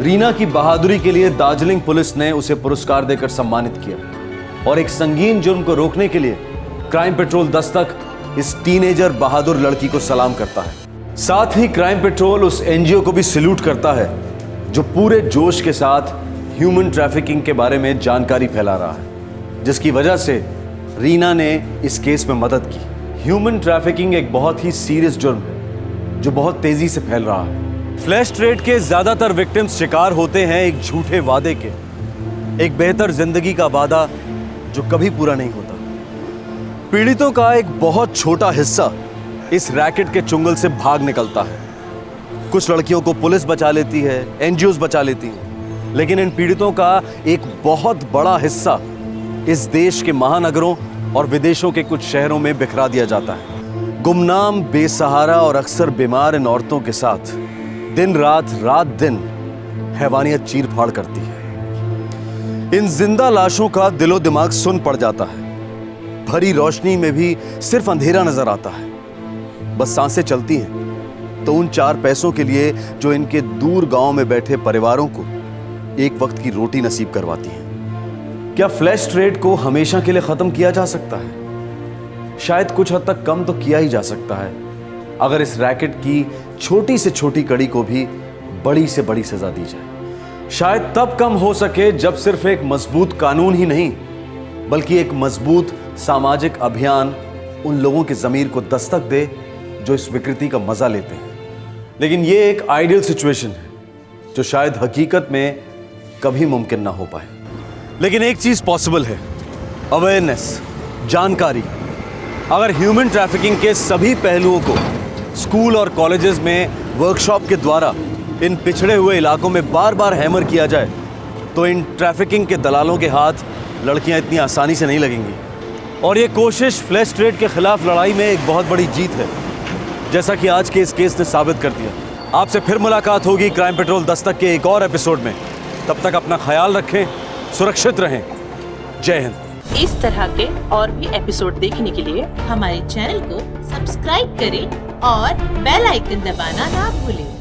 रीना की बहादुरी के लिए दार्जिलिंग पुलिस ने उसे पुरस्कार देकर सम्मानित किया और एक संगीन जुर्म को रोकने के लिए क्राइम पेट्रोल दस्तक इस टीनेजर बहादुर लड़की को सलाम करता है। साथ ही क्राइम पेट्रोल उस एनजीओ को भी सैल्यूट करता है जो पूरे जोश के साथ ह्यूमन ट्रैफिकिंग के बारे में जानकारी फैला रहा है, जिसकी वजह से रीना ने इस केस में मदद की। ह्यूमन ट्रैफिकिंग एक बहुत ही सीरियस जुर्म है जो बहुत तेजी से फैल रहा है। फ्लैश ट्रेड के ज्यादातर विक्टिम्स शिकार होते हैं एक झूठे वादे के, एक बेहतर जिंदगी का वादा जो कभी पूरा नहीं होता। पीड़ितों का एक बहुत छोटा हिस्सा इस रैकेट के चुंगल से भाग निकलता है। कुछ लड़कियों को पुलिस बचा लेती है, एनजीओज बचा लेती हैं, लेकिन इन पीड़ितों का एक बहुत बड़ा हिस्सा इस देश के महानगरों और विदेशों के कुछ शहरों में बिखरा दिया जाता है। गुमनाम, बेसहारा और अक्सर बीमार इन औरतों के साथ दिन रात रात दिन हैवानियत चीर फाड़ करती है। इन जिंदा लाशों का दिलो दिमाग सुन पड़ जाता है। भरी रोशनी में भी सिर्फ अंधेरा नजर आता है। बस सांसें चलती हैं तो उन 4 पैसों के लिए जो इनके दूर गांव में बैठे परिवारों को एक वक्त की रोटी नसीब करवाती हैं। क्या फ्लैश ट्रेड को हमेशा के लिए खत्म किया जा सकता है? शायद कुछ हद तक कम तो किया ही जा सकता है अगर इस रैकेट की छोटी से छोटी कड़ी को भी बड़ी से बड़ी सजा दी जाए। शायद तब कम हो सके जब सिर्फ एक मजबूत कानून ही नहीं बल्कि एक मजबूत सामाजिक अभियान उन लोगों के ज़मीर को दस्तक दे जो इस विकृति का मजा लेते हैं। लेकिन ये एक आइडियल सिचुएशन है जो शायद हकीकत में कभी मुमकिन ना हो पाए। लेकिन एक चीज पॉसिबल है, अवेयरनेस, जानकारी। अगर ह्यूमन ट्रैफिकिंग के सभी पहलुओं को स्कूल और कॉलेजेस में वर्कशॉप के द्वारा इन पिछड़े हुए इलाकों में बार बार हैमर किया जाए तो इन ट्रैफिकिंग के दलालों के हाथ लड़कियां इतनी आसानी से नहीं लगेंगी। और ये कोशिश फ्लैश ट्रेड के खिलाफ लड़ाई में एक बहुत बड़ी जीत है, जैसा कि आज के इस केस ने साबित कर दिया। आपसे फिर मुलाकात होगी क्राइम पेट्रोल दस्तक के एक और एपिसोड में। तब तक अपना ख्याल रखें, सुरक्षित रहें। जय हिंद। इस तरह के और भी एपिसोड देखने के लिए हमारे चैनल को सब्सक्राइब करें और बेल आइकन दबाना ना भूलें।